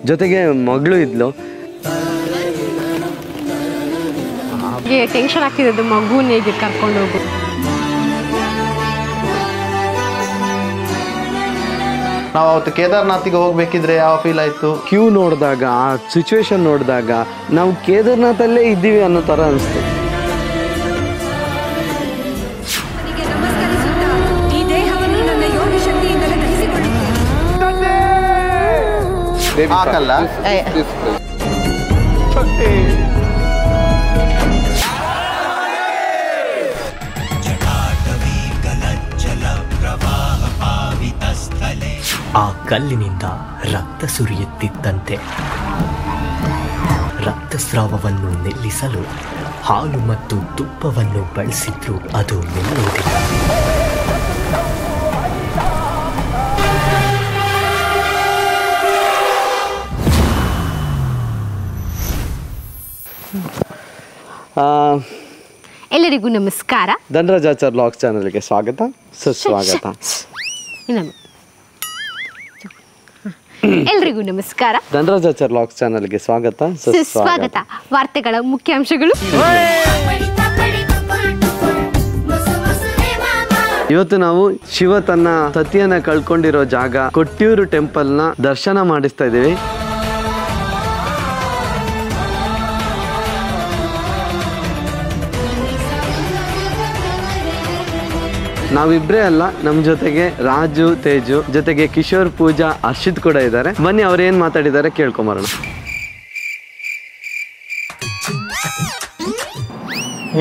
ಜೊತೆಗೆ ಮಗಳು ಇದ್ಲು. ಟೆನ್ಷನ್ ಆಗ್ತಿದ್ದು ಮಗುನ ಹೇಗೆ ಕರ್ಕೊಂಡು ಹೋಗು. ನಾವು ಅವತ್ತು ಕೇದಾರ್ನಾಥಿಗೆ ಹೋಗ್ಬೇಕಿದ್ರೆ ಯಾವ ಫೀಲ್ ಆಯ್ತು? ಕ್ಯೂ ನೋಡಿದಾಗ, ಆ ಸಿಚುವೇಶನ್ ನೋಡಿದಾಗ ನಾವು ಕೇದಾರ್ನಾಥಲ್ಲೇ ಇದ್ದೀವಿ ಅನ್ನೋ ಥರ ಅನಿಸ್ತು. ಹಾಕಲ್ಲ ಆ ಕಲ್ಲಿನಿಂದ ರಕ್ತ ಸುರಿಯುತ್ತಿದ್ದಂತೆ ರಕ್ತಸ್ರಾವವನ್ನು ನಿಲ್ಲಿಸಲು ಹಾಲು ಮತ್ತು ತುಪ್ಪವನ್ನು ಬಳಸಿದ್ರು ಅದು ನಿಲ್ಲುವುದಿಲ್ಲ. ಎಲ್ಲರಿಗೂ ನಮಸ್ಕಾರ. ಧನರಾಜಾಚಾರ್ ವ್ಲಾಗ್ಸ್ ಚಾನಲ್ಗೆ ಸ್ವಾಗತ, ಸುಸ್ವಾಗತ. ಎಲ್ರಿಗೂ ನಮಸ್ಕಾರ. ಧನರಾಜಾಚಾರ್ ವ್ಲಾಗ್ಸ್ ಚಾನಲ್ಗೆ ಸ್ವಾಗತ, ಸುಸ್ವಾಗತ. ವಾರ್ತೆಗಳ ಮುಖ್ಯಾಂಶಗಳು. ಇವತ್ತು ನಾವು ಶಿವ ತನ್ನ ಸತಿಯನ್ನ ಕಳ್ಕೊಂಡಿರೋ ಜಾಗ ಕೊಟ್ಟಿಯೂರು ಟೆಂಪಲ್ ನ ದರ್ಶನ ಮಾಡಿಸ್ತಾ ಇದ್ದೀವಿ. ನಾವಿಬ್ರೇ ಅಲ್ಲ, ನಮ್ ಜೊತೆಗೆ ರಾಜು, ತೇಜು, ಜೊತೆಗೆ ಕಿಶೋರ್, ಪೂಜಾ, ಹರ್ಷಿತ್ ಕೂಡ ಇದ್ದಾರೆ. ಬನ್ನಿ ಅವ್ರು ಏನ್ ಮಾತಾಡಿದ್ದಾರೆ ಕೇಳ್ಕೊಂಬರೋಣ.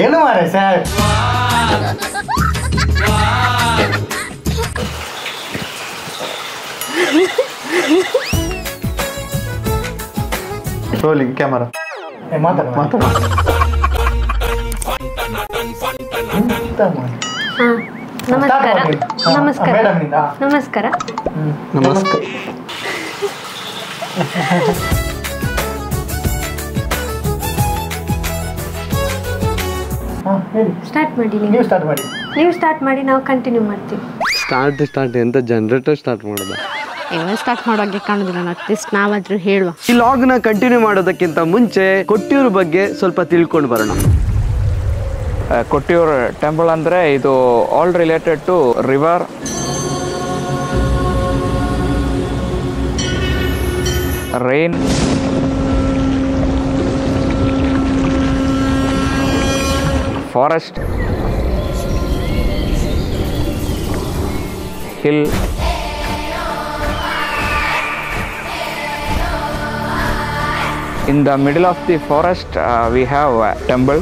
ಏನು ಮಾರೆ ಸರ್? Rolling camera. ಮಾತಾಡ. ನಮಸ್ಕಾರ. ನಮಸ್ಕಾರ. ನಮಸ್ಕಾರ. ನಮಸ್ಕಾರ. ಸ್ಟಾರ್ಟ್ ಮಾಡಿ. ನೀವು ಸ್ಟಾರ್ಟ್ ಮಾಡಿ, ನಾವು ಕಂಟಿನ್ಯೂ ಮಾಡ್ತೀವಿ. ಸ್ಟಾರ್ಟ್ ಎಂತ ಜನರೇಟರ್ ಸ್ಟಾರ್ಟ್ ಮಾಡೋದ? ಸ್ಟಾರ್ಟ್ ಮಾಡೋಕ್ಕೆ ಕಾಣೋದಿಲ್ಲ. ಅಟ್ಲೀಸ್ಟ್ ನಾವಾದ್ರೂ ಹೇಳುವ. ಈ ಲಾಗ್ ನ ಕಂಟಿನ್ಯೂ ಮಾಡೋದಕ್ಕಿಂತ ಮುಂಚೆ ಕೊಟ್ಟಿಯೂರು ಬಗ್ಗೆ ಸ್ವಲ್ಪ ತಿಳ್ಕೊಂಡು ಬರೋಣ. ಕೊಟ್ಟಿಯೂರು ಟೆಂಪಲ್ ಅಂದರೆ ಇದು all related to river, rain, forest, hill, in the middle of the forest we have a temple.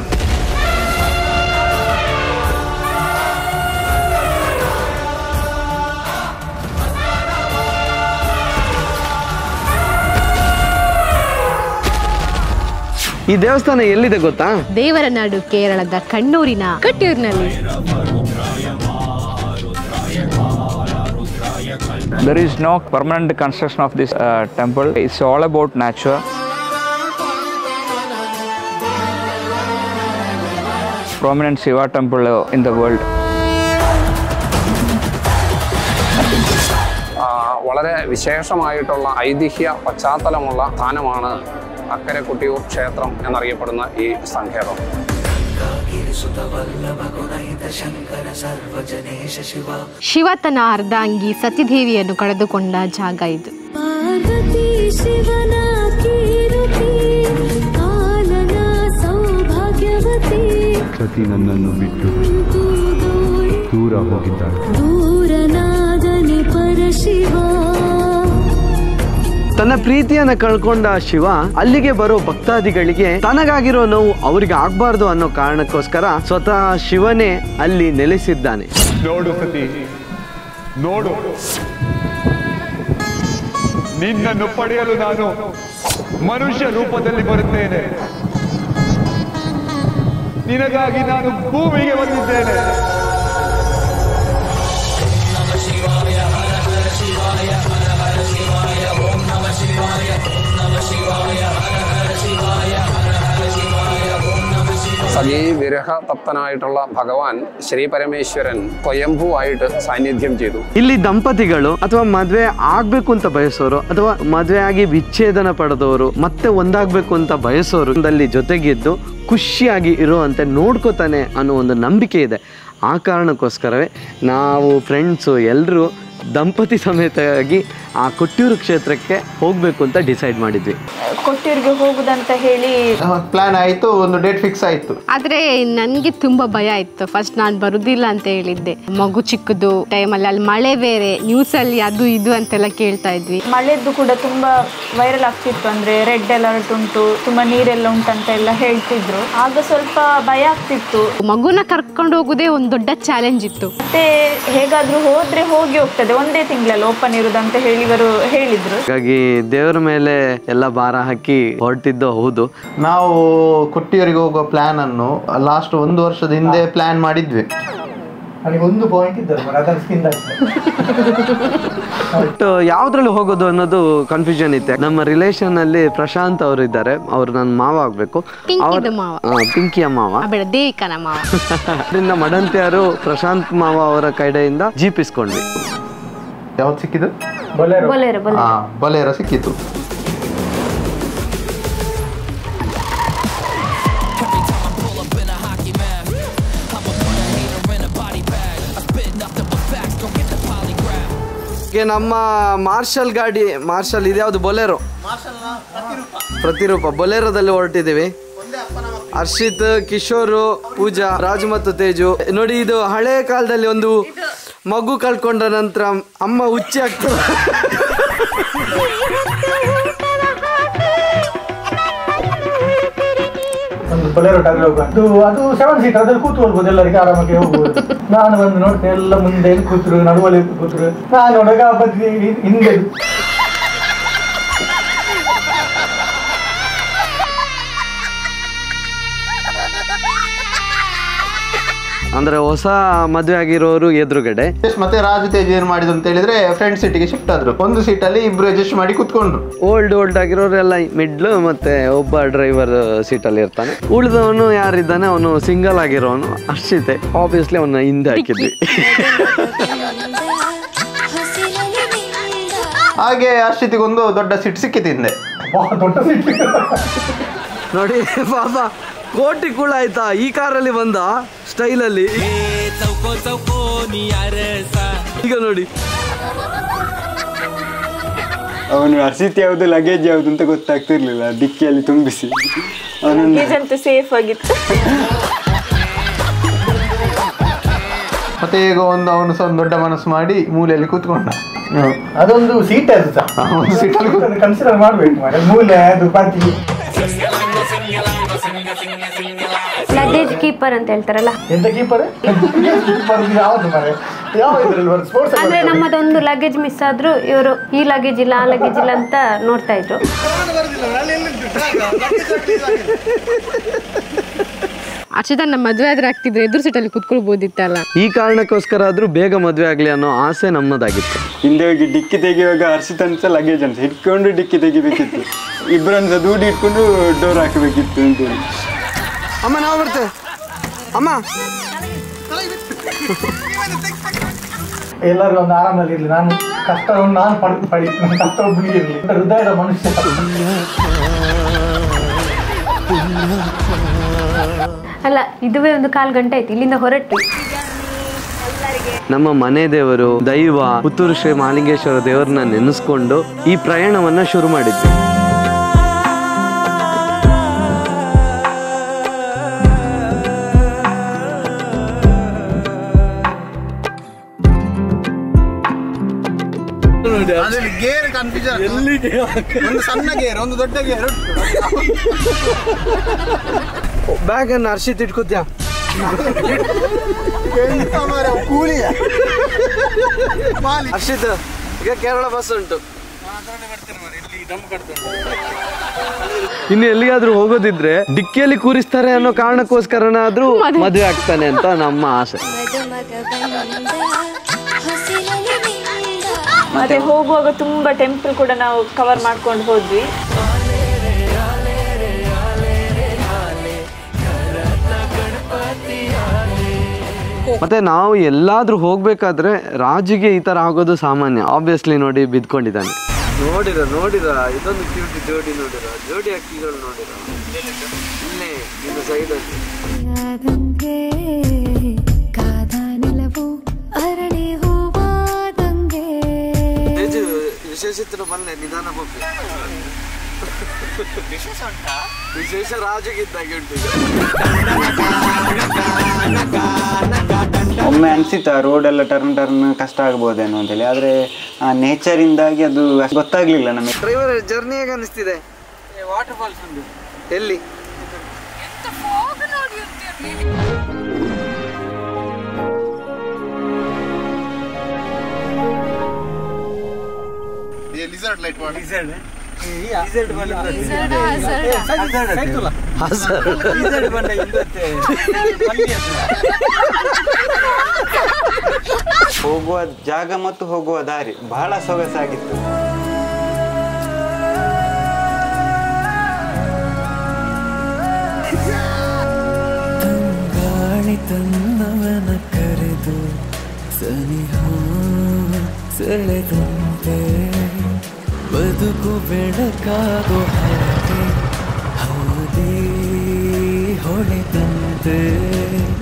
ಈ ದೇವಸ್ಥಾನ ಎಲ್ಲಿದೆ ಗೊತ್ತಾ? ದೇವರ ನಾಡು ಕೇರಳದ ಕಣ್ಣೂರಿನ ಕೊಟ್ಟಿಯೂರಿನಲ್ಲಿ. There is no permanent construction of this temple. It's all about nature. Prominent Shiva temple in the world. വളരെ വിശേഷമായിട്ടുള്ള ഐതിഹ്യ പശ്ചാത്തലമുള്ള സ്ഥാനമാണ് അക്കരെ കൊട്ടിയൂർ ക്ഷേത്രം എന്നറിയപ്പെടുന്ന ഈ സങ്കേതം. ಶಿವ ತನ್ನ ಅರ್ಧಾಂಗಿ ಸತಿದೇವಿಯನ್ನು ಕಳೆದುಕೊಂಡ ಜಾಗ ಇದು. ಸತಿ ನನ್ನನ್ನು ಬಿಟ್ಟು ದೂರ ಹೋಗಿದ್ದಾಳೆ. ತನ್ನ ಪ್ರೀತಿಯನ್ನ ಕಳ್ಕೊಂಡ ಶಿವ ಅಲ್ಲಿಗೆ ಬರೋ ಭಕ್ತಾದಿಗಳಿಗೆ ತನಗಾಗಿರೋ ನೋವು ಅವರಿಗೆ ಆಗ್ಬಾರ್ದು ಅನ್ನೋ ಕಾರಣಕ್ಕೋಸ್ಕರ ಸ್ವತಃ ಶಿವನೇ ಅಲ್ಲಿ ನೆಲೆಸಿದ್ದಾನೆ. ನೋಡು ಸತಿ, ನೋಡು, ನಿನ್ನನ್ನು ಪಡೆಯಲು ನಾನು ಮನುಷ್ಯ ರೂಪದಲ್ಲಿ ಬರುತ್ತೇನೆ. ನಿನಗಾಗಿ ನಾನು ಭೂಮಿಗೆ ಬಂದಿದ್ದೇನೆ. സജീ വിരഹ തപ്തനായിട്ടുള്ള ഭഗവാൻ ശ്രീ പരമേശ്വരൻ ಸ್ವಯಂಭೂ ಆയിട്ട് ಸಾನ್ನಿಧ್యం ചെയ്തു. ಇಲ್ಲಿ ದಂಪತಿಗಳು ಅಥವಾ ಮದ್ವೆ ಆಗ್ಬೇಕು ಅಂತ ಬಯಸೋರು ಅಥವಾ ಮದ್ವೆ ಆಗಿ ವಿಚ್ಛೇದನ ಪಡೆದವರು ಮತ್ತೆ ಒಂದಾಗ್ಬೇಕು ಅಂತ ಬಯಸೋರು ಜೊತೆಗಿದ್ದು ಖುಷಿಯಾಗಿ ಇರುವಂತೆ ನೋಡ್ಕೋತಾನೆ ಅನ್ನೋ ಒಂದು ನಂಬಿಕೆ ಇದೆ. ಆ ಕಾರಣಕ್ಕೋಸ್ಕರವೇ ನಾವು ಫ್ರೆಂಡ್ಸು ಎಲ್ಲರೂ ದಂಪತಿ ಸಮೇತವಾಗಿ ಆ ಕೊಟ್ಟೂರು ಕ್ಷೇತ್ರಕ್ಕೆ ಹೋಗಬೇಕು ಅಂತ ಡಿಸೈಡ್ ಮಾಡಿದ್ವಿ. ಕೊಟ್ಟೂರಿಗೆ ಹೋಗುದಂತ ಹೇಳಿ ಪ್ಲಾನ್ ಆಯಿತು, ಒಂದು ಡೇಟ್ ಫಿಕ್ಸ್ ಆಯಿತು. ಆದರೆ ನನಗೆ ತುಂಬ ಭಯ ಇತ್ತು. ಫಸ್ಟ್ ನಾನು ಬರುವುದಿಲ್ಲ ಅಂತ ಹೇಳಿದ್ದೆ. ಮಗು ಚಿಕ್ಕದು ಟೈಮಲ್ಲಿ ಅಲ್ಲಿ ಮಳೆ ಬೇರೆ, ನ್ಯೂಸಲ್ಲಿ ಅದು ಇದು ಅಂತೆಲ್ಲ ಕೇಳ್ತಾ ಇದ್ವಿ. ಮಳೆದ್ದು ಕೂಡ ತುಂಬಾ ವೈರಲ್ ಆಗ್ತಿತ್ತು. ಅಂದ್ರೆ ರೆಡ್ ಅಲರ್ಟ್ ಉಂಟು, ತುಂಬಾ ನೀರೆಲ್ಲ ಉಂಟಂತ ಎಲ್ಲ ಹೇಳ್ತಿದ್ರು. ಆಗ ಸ್ವಲ್ಪ ಭಯ ಆಗ್ತಿತ್ತು. ಮಗುನ ಕರ್ಕೊಂಡು ಹೋಗೋದೇ ಒಂದು ದೊಡ್ಡ ಚಾಲೆಂಜ್ ಇತ್ತು. ಮತ್ತೆ ಹೇಗಾದ್ರೂ ಹೋದ್ರೆ ಹೋಗಿ ಹೋಗ್ತದೆ, ಒಂದೇ ತಿಂಗಳಲ್ಲಿ ಓಪನ್ ಇರುದಂತ ಹೇಳಿ ಇವರು ಹೇಳಿದ್ರು. ಹಾಗಾಗಿ ದೇವರ ಮೇಲೆ ಎಲ್ಲ ಭಾರ ಹಾಕಿ ಹೊರಟಿದ್ದು ಹೌದು. ನಾವು ಕೊಟ್ಟಿಯೂರಿಗೆ ಹೋಗುವ ಪ್ಲಾನ್ ಅನ್ನು ಲಾಸ್ಟ್ 1 ವರ್ಷದ ಹಿಂದೆ ಪ್ಲಾನ್ ಮಾಡಿದ್ವಿ. ಒಂದು ಪಾಯಿಂಟ್ ಇದ್ದಾರೆ ಬಟ್ ಯಾವ್ದ್ರಲ್ಲಿ ಹೋಗೋದು ಅನ್ನೋದು ಕನ್ಫ್ಯೂಷನ್ ಇತ್ತೆ. ನಮ್ಮ ರಿಲೇಷನ್ ಅಲ್ಲಿ ಪ್ರಶಾಂತ್ ಅವರು ಇದ್ದಾರೆ, ಅವ್ರು ನನ್ನ ಮಾವ ಆಗ್ಬೇಕು. ಪಿಂಕಿಯ ಮಾವ, ದೇವಿಕನ ಮಾವ. ಅದರಿಂದ ಮಡಂತಿಯರು ಪ್ರಶಾಂತ್ ಮಾವ ಅವರ ಕಡೆಯಿಂದ ಜೀಪ್ ಇಸ್ಕೊಂಡ್ವಿ. ಯಾವ್ದು ಸಿಕ್ಕಿದ್ದು? ಬೊಲೆರೋ ಸಿಕ್ಕಿತ್ತು. ನಮ್ಮ ಮಾರ್ಷಲ್ ಗಾಡಿ, ಮಾರ್ಷಲ್ ಇದ್ಯಾವುದು ಬೊಲೆರೋ, ಪ್ರತಿರೂಪ ಬೊಲೆರೋದಲ್ಲಿ ಹೊರಟಿದ್ದೀವಿ. ಹರ್ಷಿತ್, ಕಿಶೋರು, ಪೂಜಾ, ರಾಜು ಮತ್ತು ತೇಜು. ನೋಡಿ, ಇದು ಹಳೆ ಕಾಲದಲ್ಲಿ ಒಂದು ಮಗು ಕಳ್ಕೊಂಡ ನಂತರ ಅಮ್ಮ ಹುಚ್ಚಿ ಆಗ್ತದೆ. ಒಂದು ಬೊಲೆರೋ ಅದು 7 ಸೀಟರ್, ಅದ್ರಲ್ಲಿ ಕೂತ್ಕೊಳ್ಬೋದು, ಎಲ್ಲರಿಗೆ ಆರಾಮಾಗಿ ಹೋಗ್ಬೋದು. ನಾನು ಬಂದು ನೋಡ್ತೇನೆ, ಎಲ್ಲ ಮುಂದೆ ಕೂತ್ರು, ನಡುವಲ್ಲಿ ಕೂತ್ರು. ನಾನು ನೋಡುವಾಗ ಬದ್ಲಿ ಹಿಂದೆ ಅಂದ್ರೆ ಹೊಸ ಮದುವೆ ಆಗಿರೋರು ಎದುರುಗಡೆ. ಮತ್ತೆ ರಾಜು ತೇಜ್ ಏನ್ ಮಾಡಿದ್ರು ಅಂತ ಹೇಳಿದ್ರೆ ಫ್ರಂಟ್ ಸೀಟಿಗೆ ಶಿಫ್ಟ್ ಆದ್ರು. ಒಂದು ಸೀಟಲ್ಲಿ ಇಬ್ರು ಅಡ್ಜಸ್ಟ್ ಮಾಡಿ ಕುತ್ಕೊಂಡ್ರು. ಓಲ್ಡ್ ಆಗಿರೋರೆಲ್ಲ ಮಿಡ್ಲು, ಮತ್ತೆ ಒಬ್ಬ ಡ್ರೈವರ್ ಸೀಟಲ್ಲಿ ಇರ್ತಾನೆ. ಉಳಿದವನು ಯಾರಿದ್ದಾನೆ ಅವನು ಸಿಂಗಲ್ ಆಗಿರೋನು ಹರ್ಷಿತೆ. ಆಬ್ವಿಯಸ್ಲಿ ಅವನ್ನ ಹಿಂದೆ ಹಾಕಿದ್ವಿ. ಹಾಗೆ ಹರ್ಷಿತಿಗೊಂದು ದೊಡ್ಡ ಸೀಟ್ ಸಿಕ್ಕಿತು ಹಿಂದೆ. ದೊಡ್ಡ ಸೀಟ್ ನೋಡಿ ಬಾಬಾ, ಕೋಟಿ ಕೂಡ ಆಯ್ತಾ ಈ ಕಾರಲ್ಲಿ ಬಂದ ಸ್ಟೈಲಲ್ಲಿ. ಈಗ ನೋಡಿ, ಅವನು ಹರ್ಷಿತ್ ಯಾವುದು ಲಗೇಜ್ ಯಾವುದು ಅಂತ ಗೊತ್ತಾಗ್ತಿರ್ಲಿಲ್ಲ. ಡಿಕ್ಕಿಯಲ್ಲಿ ತುಂಬಿಸಿ ಅವನು ಸೇಫ್ ಆಗಿತ್ತು. ಮತ್ತೆ ಈಗ ಅವನು ಸಹ ದೊಡ್ಡ ಮನಸ್ಸು ಮಾಡಿ ಮೂಲೆಯಲ್ಲಿ ಕೂತ್ಕೊಂಡ. ಅದೊಂದು ಸೀಟ್ ಅದು ಸಹ ಒಂದು ಸೀಟಲ್ಲಿ ಕನ್ಸಿಡರ್ ಮಾಡ್ಬೇಕು. ಮೂಲೆ ಅದು ಪಾರ್ಟಿ. ಲಗೇಜ್ ಕೀಪರ್ ಅಂತ ಹೇಳ್ತಾರಲ್ಲ, ಎಂತ ಕೀಪರ್? ಯಾವ್ದು ಮರೆ? ಯಾವ ಇದ್ರಲ್ಲಿ ಸ್ಪೋರ್ಟ್ಸ್ ಅಂದ್ರೆ ನಮ್ಮದೊಂದು ಲಗೇಜ್ ಮಿಸ್ ಆದ್ರೂ ಇವರು ಈ ಲಗೇಜ್ ಇಲ್ಲ, ಆ ಲಗೇಜ್ ಇಲ್ಲ ಅಂತ ನೋಡ್ತಾ ಇದ್ರು. ಅಕ್ಷತಾ ನಮ್ಮ ಮದುವೆ ಆದ್ರೆ ಆಗ್ತಿದ್ರೆ ಎದುರು ಸೀಟಲ್ಲಿ ಕುತ್ಕೊಳ್ಬೋದಿತ್ತಲ್ಲ. ಈ ಕಾರಣಕ್ಕೋಸ್ಕರ ಆದ್ರೂ ಬೇಗ ಮದುವೆ ಆಗ್ಲಿ ಅನ್ನೋ ಆಸೆ ನಮ್ಮದಾಗಿತ್ತು. ಹಿಂದೆ ಹೋಗಿ ಡಿಕ್ಕಿ ತೆಗೆಯುವಾಗ ಹರ್ಷಿತ್ ಅಂತ ಲಗೇಜ್ ಅಂತ ಇಟ್ಕೊಂಡು ಡಿಕ್ಕಿ ತೆಗಿಬೇಕಿತ್ತು. ಇಬ್ಬರನ್ನು ದೂಡಿ ಇಟ್ಕೊಂಡು ಡೋರ್ ಹಾಕಬೇಕಿತ್ತು ಅಂತೇಳಿ. ಅಮ್ಮ ನಾವು ಬರ್ತೇವೆ ಅಮ್ಮ. ಎಲ್ಲರೂ ಒಂದು ಆರಾಮಲ್ಲಿ ಇರ್ಲಿ. ನಾನು ಕಷ್ಟವನ್ನು ನಾನು ಪಡಿ ಕಷ್ಟ ಒಬ್ಬನಿಗೆ ಇರಲಿ. ಹೃದಯದ ಮನುಷ್ಯ. ಅಲ್ಲ, ಇದುವೇ ಒಂದು 1/4 ಗಂಟೆ ಆಯ್ತು ಇಲ್ಲಿಂದ ಹೊರಟ್ವಿ. ನಮ್ಮ ಮನೆ ದೇವರು ದೈವ ಪುತ್ತೂರು ಶ್ರೀ ಮಹಾಲಿಂಗೇಶ್ವರ ದೇವರನ್ನ ನೆನೆಸ್ಕೊಂಡು ಈ ಪ್ರಯಾಣವನ್ನ ಶುರು ಮಾಡಿದ್ವಿ. Gear confusion. ಒಂದು ಸಣ್ಣ ಗೇರ್, ಒಂದು ದೊಡ್ಡ ಗೇರ್. ಬ್ಯಾಗ್ ಅನ್ನು ಹರ್ಷಿತ್ ಇಟ್ಕೋತ್ಯಾ? ಹರ್ಷಿತ್, ಈಗ ಕೇರಳ ಬಸ್ ಉಂಟು. ಇನ್ನು ಎಲ್ಲಿಗಾದ್ರೂ ಹೋಗೋದಿದ್ರೆ ಡಿಕ್ಕಿಯಲ್ಲಿ ಕೂರಿಸ್ತಾರೆ ಅನ್ನೋ ಕಾರಣಕ್ಕೋಸ್ಕರನಾದ್ರೂ ಮದುವೆ ಆಗ್ತಾನೆ ಅಂತ ನಮ್ಮ ಆಸೆ. ಮತ್ತೆ ಹೋಗುವಾಗ ತುಂಬಾ ಟೆಂಪಲ್ ಕೂಡ ನಾವು ಕವರ್ ಮಾಡ್ಕೊಂಡು ಹೋದ್ವಿ. ಮತ್ತೆ ನಾವು ಎಲ್ಲಾದ್ರೂ ಹೋಗ್ಬೇಕಾದ್ರೆ ರಾಜಿಗೆ ಈ ತರ ಆಗೋದು ಸಾಮಾನ್ಯ. ಆಬ್ವಿಯಸ್ಲಿ ನೋಡಿ ಬಿದ್ಕೊಂಡಿದ್ದಾನೆ. ನೋಡಿರ ಇದೊಂದು ಕ್ಯೂಟ್ ಜೋಡಿ, ಜೋಡಿ ಅಕ್ಕಿಗಳು ನೋಡಿರ ಇಲ್ಲೇ ಇದು ಸೈಡಲ್ಲಿ. ವಿಶೇಷ ಬಂದೆ ನಿಧಾನ ಹೋಗಿ. ವಿಶೇಷ ರಾಜಗಿದ್ದಾಗೆ ಉಂಟು. ಒಮ್ಮೆ ಅನಿಸಿತ್ತು ಆ ರೋಡೆಲ್ಲ ಟರ್ನ್ ಕಷ್ಟ ಆಗ್ಬೋದೇನೋ ಅಂತೇಳಿ, ಆದರೆ ಆ ನೇಚರಿಂದಾಗಿ ಅದು ಗೊತ್ತಾಗ್ಲಿಲ್ಲ ನಮಗೆ. ಡ್ರೈವರ್ ಜರ್ನಿ ಹೇಗೆ ಅನಿಸ್ತಿದೆ? ವಾಟರ್ ಫಾಲ್ಸ್ ಉಂಟು ಎಲ್ಲಿ? ಹೋಗುವ ಜಾಗ ಮತ್ತು ಹೋಗುವ ದಾರಿ ಬಹಳ ಸೊಗಸಾಗಿತ್ತು. ತನ್ನವನ ಕರೆದು ಸನಿಹ ಸೆಳೆದಂತೆ ಬದುಕು ಬೆಳಕಾಗೋ ಹಾಗೆ ಹಾದಿ ಹೊಳೆದಂತೆ.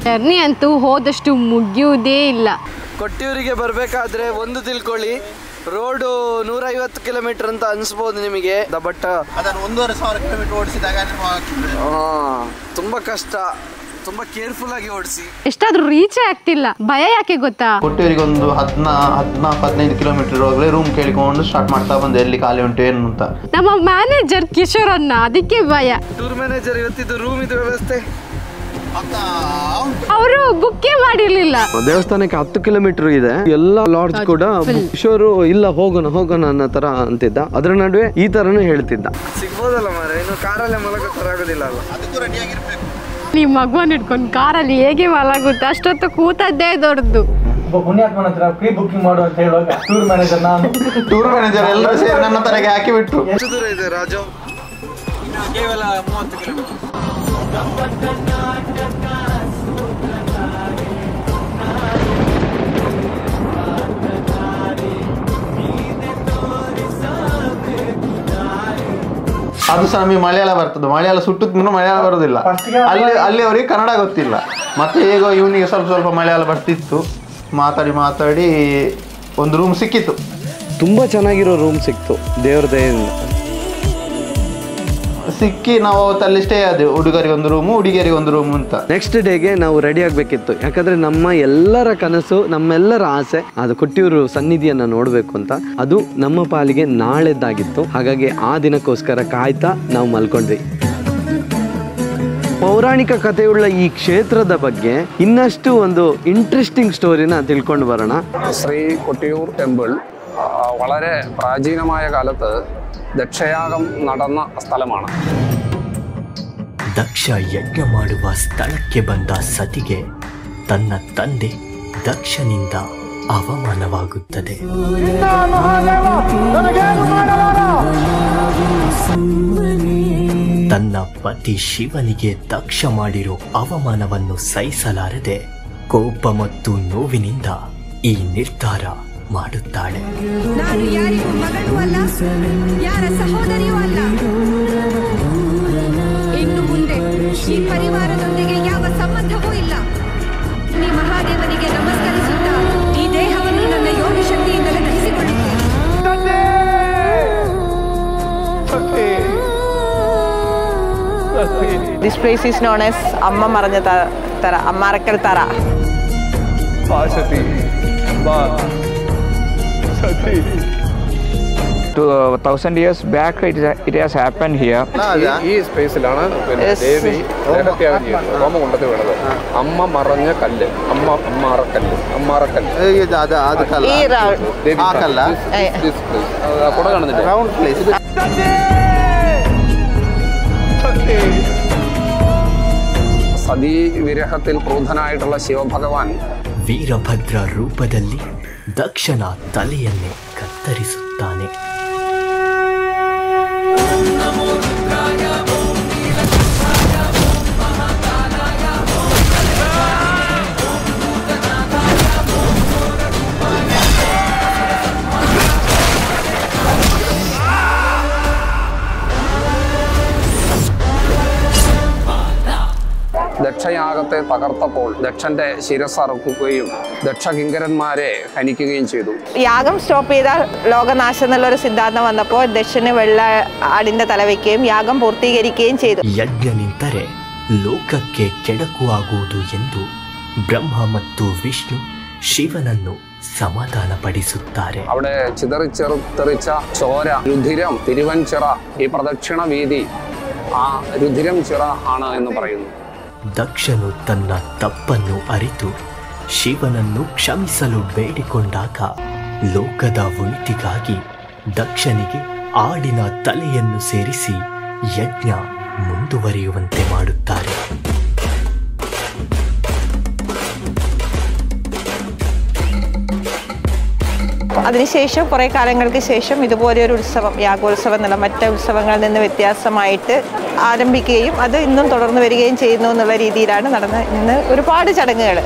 ಜರ್ನಿ ಅಂತೂ ಹೋದಷ್ಟು ಮುಗಿಯುವುದೇ ಇಲ್ಲ. ಕೊಟ್ಟಿಯೂರಿಗೆ ಬರಬೇಕಾದ್ರೆ ಒಂದು ತಿಳ್ಕೊಳ್ಳಿ, ರೋಡು 150 ಕಿಲೋಮೀಟರ್ ಅಂತ ಅನಿಸ್ಬೋದು ನಿಮಗೆ, ಬಟ್ ಅದನ್ನು 1,500 ಕಿಲೋಮೀಟರ್ ಓಡಿಸಿದಾಗ ತುಂಬಾ ಕಷ್ಟ. ತುಂಬಾ ಕೇರ್ಫುಲ್ ಆಗಿ ಓಡಿಸಿ. ಎಷ್ಟಾದ್ರೂ ರೀಚೇ ಆಗ್ತಿಲ್ಲ. ಭಯ ಯಾಕೆ ಗೊತ್ತಾ? ಕೊಟ್ಟಿಯೂರಿಗೆ ಒಂದು 14-15 ಕಿಲೋಮೀಟರ್ ಹೋಗ್ಲೇ ರೂಮ್ ಕೇಳಿಕೊಂಡು ಸ್ಟಾರ್ಟ್ ಮಾಡ್ತಾ ಬಂದೆ, ಎಲ್ಲಿ ಖಾಲಿ ಉಂಟು ಏನು ಅಂತ. ನಮ್ಮ ಮ್ಯಾನೇಜರ್ ಕಿಶೋರ್ ಅನ್ನ, ಅದಕ್ಕೆ ಭಯ. ಟೂರ್ ಮ್ಯಾನೇಜರ್ ಇವತ್ತಿದ್ದು ರೂಮ್ ಇದು ವ್ಯವಸ್ಥೆ ಅವರು ಬುಕ್ಕೇ ಮಾಡಿರ್ಲಿಲ್ಲ. ದೇವಸ್ಥಾನಕ್ಕೆ 10 ಕಿಲೋಮೀಟರ್ ಇದೆ. ಎಲ್ಲ ಲಾಡ್ಜ್ ಕೂಡ ಕಿಶೋರು ಇಲ್ಲ ಹೋಗೋಣ ಅನ್ನೋ ತರ ಅಂತಿದ್ದ. ಅದ್ರ ನಡುವೆ ಈ ತರನು ಹೇಳ್ತಿದ್ದ. ಸಿಗ್ಬೋದಲ್ಲ ಮಾರೆ, ಇನ್ನು ಕಾರಲ್ಲೇ ಮಲಗೋತರ ಆಗೋದಿಲ್ಲ ಅಲ್ಲ. ಅದಕ್ಕೂ ರೆಡಿ ಆಗಿರ್ಬೇಕು. ನೀವು ಮಗುವನ್ನು ಇಟ್ಕೊಂಡು ಕಾರಲ್ಲಿ ಹೇಗೆ ಮಲಗುತ್ತೆ? ಅಷ್ಟೊತ್ತು ಕೂತದ್ದೇ ದೊಡ್ಡದು. ಪುಣ್ಯಾತ್ಮನ ಹತ್ರ ಪ್ರೀ ಬುಕಿಂಗ್ ಮಾಡು ಅಂತ ಹೇಳುವಾಗ ಟೂರ್ ಮ್ಯಾನೇಜರ್ ಎಲ್ಲರೂ ಸೇರಿ ನನ್ನ ತಲೆಗೆ ಹಾಕಿ ಬಿಟ್ರು. ಎಷ್ಟು ದೂರ ಇದೆ ರಾಜು? ಕೇವಲ 30 ಕಿಲೋಮೀಟರ್. ಅದು ಸಹ ನಮಗೆ ಮಲಯಾಳ ಬರ್ತದೆ. ಮಲಯಾಳ ಸುಟ್ಟು ಮಲಯಾಳ ಬರೋದಿಲ್ಲ. ಅಲ್ಲಿ ಅವರಿಗೆ ಕನ್ನಡ ಗೊತ್ತಿಲ್ಲ. ಮತ್ತೆ ಹೇಗೋ ಇವನಿಗೆ ಸ್ವಲ್ಪ ಮಲಯಾಳ ಬರ್ತಿತ್ತು. ಮಾತಾಡಿ ಒಂದು ರೂಮ್ ಸಿಕ್ಕಿತ್ತು. ತುಂಬಾ ಚೆನ್ನಾಗಿರೋ ರೂಮ್ ಸಿಕ್ತು ದೇವ್ರ ದಯೆಯಿಂದ. ಸಿಕ್ಕಿ ನಾವು ಅವತ್ತಲ್ಲಿ ಸ್ಟೇ ಆದೆವು. ಹುಡುಗರಿಗೆ ಒಂದು ರೂಮು, ಹುಡುಗಿಯರಿಗೆ ಒಂದು ರೂಮ್ ಅಂತ. ನೆಕ್ಸ್ಟ್ ಡೇಗೆ ನಾವು ರೆಡಿ ಆಗಬೇಕಿತ್ತು. ಯಾಕಂದ್ರೆ ನಮ್ಮ ಎಲ್ಲರ ಕನಸು, ನಮ್ಮೆಲ್ಲರ ಆಸೆ ಅದು ಕೊಟ್ಟಿಯೂರು ಸನ್ನಿಧಿಯನ್ನ ನೋಡಬೇಕು ಅಂತ. ಅದು ನಮ್ಮ ಪಾಲಿಗೆ ನಾಳೆದ್ದಾಗಿತ್ತು. ಹಾಗಾಗಿ ಆ ದಿನಕ್ಕೋಸ್ಕರ ಕಾಯ್ತಾ ನಾವು ಮಲ್ಕೊಂಡ್ವಿ. ಪೌರಾಣಿಕ ಕಥೆಯುಳ್ಳ ಈ ಕ್ಷೇತ್ರದ ಬಗ್ಗೆ ಇನ್ನಷ್ಟು ಒಂದು ಇಂಟ್ರೆಸ್ಟಿಂಗ್ ಸ್ಟೋರಿನ ತಿಳ್ಕೊಂಡು ಬರೋಣ. ശ്രീ കൊട്ടിയൂർ ടെമ്പിൾ വളരെ പ്രാചീനമായ കാലത്ത് ದಕ್ಷಯಾಗಂ നടന്ന ಸ್ಥಳമാണ്. ದಕ್ಷ ಯಜ್ಞ ಮಾಡುವ ಸ್ಥಳಕ್ಕೆ ಬಂದ ಸತಿಗೆ ತನ್ನ ತಂದೆ ದಕ್ಷನಿಂದ ಅವಮಾನವಾಗುತ್ತದೆ. ತನ್ನ ಪತಿ ಶಿವನಿಗೆ ದಕ್ಷ ಮಾಡಿರೋ ಅವಮಾನವನ್ನು ಸಹಿಸಲಾರದೆ ಕೋಪ ಮತ್ತು ನೋವಿನಿಂದ ಈ ನಿರ್ಧಾರ ಮಾಡುತ್ತಾಳೆ. ನಾನು ಯಾರಿಗೂ ಮಗಳೂ ಅಲ್ಲ, ಯಾರ ಸಹೋದರಿಯೂ ಅಲ್ಲ. ಇನ್ನು ಮುಂದೆ ಈ ಪರಿವಾರದೊಂದಿಗೆ ಯಾವ ಸಂಬಂಧವೂ ಇಲ್ಲ. ಈ ಮಹಾದೇವನಿಗೆ ನಮಸ್ಕರಿಸುತ್ತಾ ಈ ದೇಹವನ್ನು ನನ್ನ ಯೋಗ ಶಕ್ತಿಯಿಂದಲೇ ದಹಿಸಿಕೊಳ್ಳುತ್ತೇನೆ. This place is known as Amma Maranja Tara, Ammarakal Tara. Sati, Ba, Sati. 1000 years back it has happened here. ഈ സ്പേസിലാണ് പിന്നെ ദേവി ദേഹത്യാഗം ചെയ്തത്. ഹോമം കൊണ്ടത് വീണത്. അമ്മ മറഞ്ഞ കല്ല്, അമ്മാറക്കല്ല്. കുട കാണുന്നില്ല. സതീ വിരഹത്തിൽ ക്രുദ്ധനായിട്ടുള്ള ശിവഭഗവാൻ ವೀರಭದ್ರ ರೂಪದಲ್ಲಿ ದಕ್ಷನ ತಲೆಯನ್ನೇ ಕತ್ತರಿಸುತ್ತಾನೆ. ദക്ഷയാഗത്തെ തകർത്തപ്പോൾ ദക്ഷന്റെ ശിരസ് അറുക്കുകയും ദക്ഷകിങ്കരന്മാരെ ഹനിക്കുകയും ചെയ്തു. യാഗം സ്റ്റോപ്പ് ചെയ്താൽ ലോകനാശം എന്നുള്ളൊരു സിദ്ധാന്തം വന്നപ്പോൾ ദക്ഷന് വെള്ള ആടിന്റെ തല വയ്ക്കുകയും യാഗം പൂർത്തീകരിക്കുകയും ചെയ്തു. ಯಜ್ಞ ನಿಂತರೆ ಲೋಕಕ್ಕೆ ಕೆಡಕುವಾಗುವುದು ಎಂದು ಬ್ರಹ್ಮ ಮತ್ತು ವಿಷ್ಣು ಶಿವನನ್ನು സമാധാനപಡಿಸುತ್ತಾರೆ. അവിടെ ചിതറിച്ചെറുത്തെറിച്ച ചോര, രുധിരം, തിരുവൻചിറ, ഈ പ്രദക്ഷിണ വീതി ആ രുധിരം ചിറ ആണ് എന്ന് പറയുന്നു. ದಕ್ಷನು ತನ್ನ ತಪ್ಪನ್ನು ಅರಿತು ಶಿವನನ್ನು ಕ್ಷಮಿಸಲು ಬೇಡಿಕೊಂಡಾಗ ಲೋಕದ ಉಳಿತಿಗಾಗಿ ದಕ್ಷನಿಗೆ ಆಡಿನ ತಲೆಯನ್ನು ಸೇರಿಸಿ ಯಜ್ಞ ಮುಂದುವರಿಯುವಂತೆ ಮಾಡುತ್ತಾರೆ. അതിനുശേഷം കുറേ കാലങ്ങൾക്ക് ശേഷം ഇതുപോലെ ഒരു ഉത്സവം, യാഗോത്സവം എന്നുള്ള മറ്റ് ഉത്സവങ്ങളിൽ നിന്ന് വ്യത്യാസമായിട്ട് ആരംഭിക്കുകയും അത് ഇന്നും തുടർന്ന് വരികയും ചെയ്യുന്നു എന്നുള്ള രീതിയിലാണ് നടന്നത്. ഇന്ന് ഒരുപാട് ചടങ്ങുകൾ.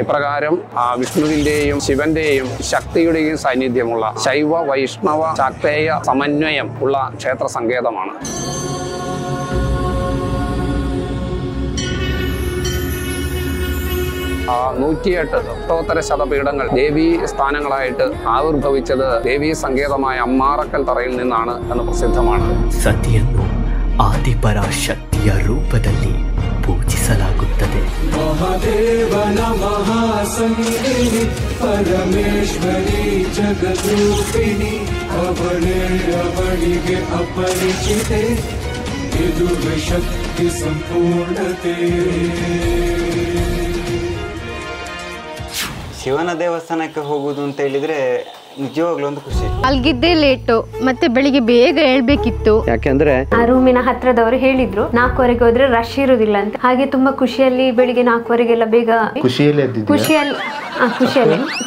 ഇപ്രകാരം വിഷ്ണുവിന്റെയും ശിവന്റെയും ശക്തിയുടെയും സാന്നിധ്യമുള്ള ശൈവ വൈഷ്ണവ ശാക്തേയ സമന്വയം ഉള്ള ക്ഷേത്ര സങ്കേതമാണ്. ആ 108 അഷ്ടോത്തര ശതപീഠങ്ങൾ ദേവീ സ്ഥാനങ്ങളായിട്ട് ആവിർഭവിച്ചത് ദേവീ സങ്കേതമായ അമ്മാറക്കൽ തറയിൽ നിന്നാണ് എന്ന് പ്രസിദ്ധമാണ്. ಸತಿಯನ್ನು ಆದಿಪರಾಶಕ್ತಿಯ ರೂಪದಲ್ಲಿ ಪೂಜಿಸಲಾಗುತ್ತದೆ. ಮಹಾದೇವನ ಮಹಾಸಂಗಿನಿ ಪರಮೇಶ್ವರಿ ಜಗದ್ರೂಪಿಣಿ ಅವಳೇ ಅವಳಿಗೆ ಅಪರಿಚಿತೆ ಇದುವೆ ಶಕ್ತಿ ಸಂಪೂರ್ಣತೆ. ಶಿವನ ದೇವಸ್ಥಾನಕ್ಕೆ ಹೋಗುದು ಅಂತ ಹೇಳಿದ್ರೆ ನಿಜವಾಗ್ಲೂ ಒಂದು ಖುಷಿ. ಮಲ್ಗಿದ್ದೇ ಲೇಟು, ಮತ್ತೆ ಬೆಳಿಗ್ಗೆ ಬೇಗ ಹೇಳ್ಬೇಕಿತ್ತು. ಯಾಕೆಂದ್ರೆ ಆ ರೂಮಿನ ಹತ್ರದವರು ಹೇಳಿದ್ರು 4:00 ಹೋದ್ರೆ ರಶ್ ಇರುವುದಿಲ್ಲ ಅಂತ. ಹಾಗೆ ತುಂಬಾ ಖುಷಿಯಲ್ಲಿ ಬೆಳಿಗ್ಗೆ 4:00 ಬೇಗ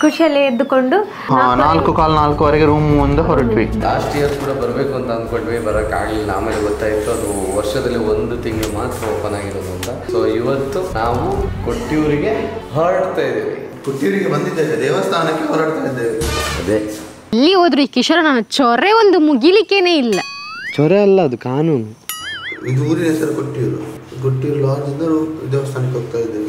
ಖುಷಿಯಲ್ಲಿ ಎದ್ದುಕೊಂಡು 4:15 ರೂಮ್ ಮುಂದೆ ಹೊರಟ್ವಿ. ಲಾಸ್ಟ್ ಇಯರ್ ಕೂಡ ಬರಬೇಕು ಅಂತ ಅಂದ್ಕೊಂಡ್ವಿ, ಬರೋಕ್ಕಾಗಲಿಲ್ಲ. ಆಮೇಲೆ ಗೊತ್ತಾಯಿತು ಅದು ವರ್ಷದಲ್ಲಿ 1 ತಿಂಗಳು ಮಾತ್ರ ಓಪನ್ ಆಗಿರೋದು ಅಂತ. ಸೊ ಇವತ್ತು ನಾವು ಕೊಟ್ಟಿಯೂರಿಗೆ ಹೊರಡ್ತಾ ಇದ್ದೀವಿ. ಕೊಟ್ಟಿಯೂರಿಗೆ ಬಂದಿದ್ದೇವೆ, ದೇವಸ್ಥಾನಕ್ಕೆ ಹೊರಡ್ತಾ ಇದ್ದೇವೆ. ಅದೇ ಇಲ್ಲಿ ಹೋದ್ರು ಈ ಕಿಶೋರ ನನ್ನ ಚೊರೆ ಒಂದು ಮುಗಿಲಿಕ್ಕೇನೆ ಇಲ್ಲ. ಚೊರೆ ಅಲ್ಲ, ಅದು ಕಾನೂನು. ಇದು ಊರಿನ ಹೆಸರು ಕೊಟ್ಟಿಯೂರು. ಕೊಟ್ಟಿಯೂರು ಲಾಡ್ಜ್ ಇಂದ ದೇವಸ್ಥಾನಕ್ಕೆ ಹೋಗ್ತಾ ಇದ್ದೇವೆ.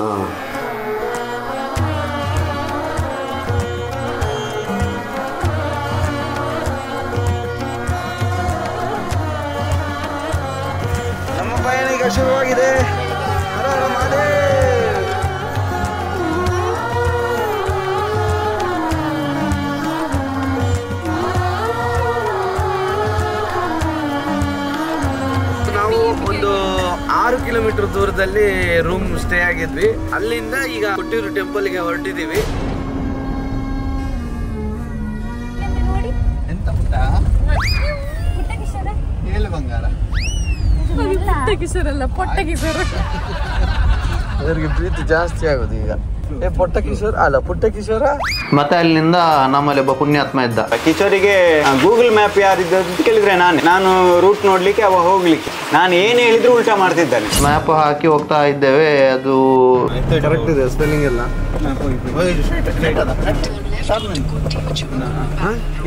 ನಮ್ಮ ಪಯಣ ಈಗ ಶುರುವಾಗಿದೆ. ನಾವು ಒಂದು 6 ಕಿಲೋಮೀಟರ್ ದೂರದಲ್ಲಿ ರೂಮ್ ಸ್ಟೇ ಆಗಿದ್ವಿ. ಅಲ್ಲಿಂದ ಈಗ ಕೊಟ್ಟಿಯೂರು ಟೆಂಪಲ್ಗೆ ಹೊರಟಿದ್ದೀವಿ. ಎಂತ ಪುಟ್ಟ ಹೇಳು ಬಂಗಾರ. ಅದರಿಗೆ ಪ್ರೀತಿ ಜಾಸ್ತಿ ಆಗೋದು ಈಗ. ಪುಟ್ಟ ಕಿಶೋರ ಅಲ್ಲ, ಪುಟ್ಟ ಕಿಶೋರ. ಮತ್ತೆ ಅಲ್ಲಿಂದ ನಮ್ಮಲ್ಲಿ ಒಬ್ಬ ಪುಣ್ಯಾತ್ಮ ಇದ್ದ. ಕಿಶೋರಿಗೆ ಗೂಗಲ್ ಮ್ಯಾಪ್ ಯಾರಿದ್ದು ಅಂತ ಕೇಳಿದ್ರೆ ನಾನು ರೂಟ್ ನೋಡ್ಲಿಕ್ಕೆ, ಅವ ಹೋಗ್ಲಿಕ್ಕೆ, ನಾನು ಏನು ಹೇಳಿದ್ರು ಉಲ್ಟಾ ಮಾಡ್ತಿದ್ದಾನೆ. ಮ್ಯಾಪ್ ಹಾಕಿ ಹೋಗ್ತಾ ಇದ್ದೇವೆ. ಅದು ಕರೆಕ್ಟ್ ಇದೆ ಸ್ಪೆಲ್ಲಿಂಗ್ ಎಲ್ಲ.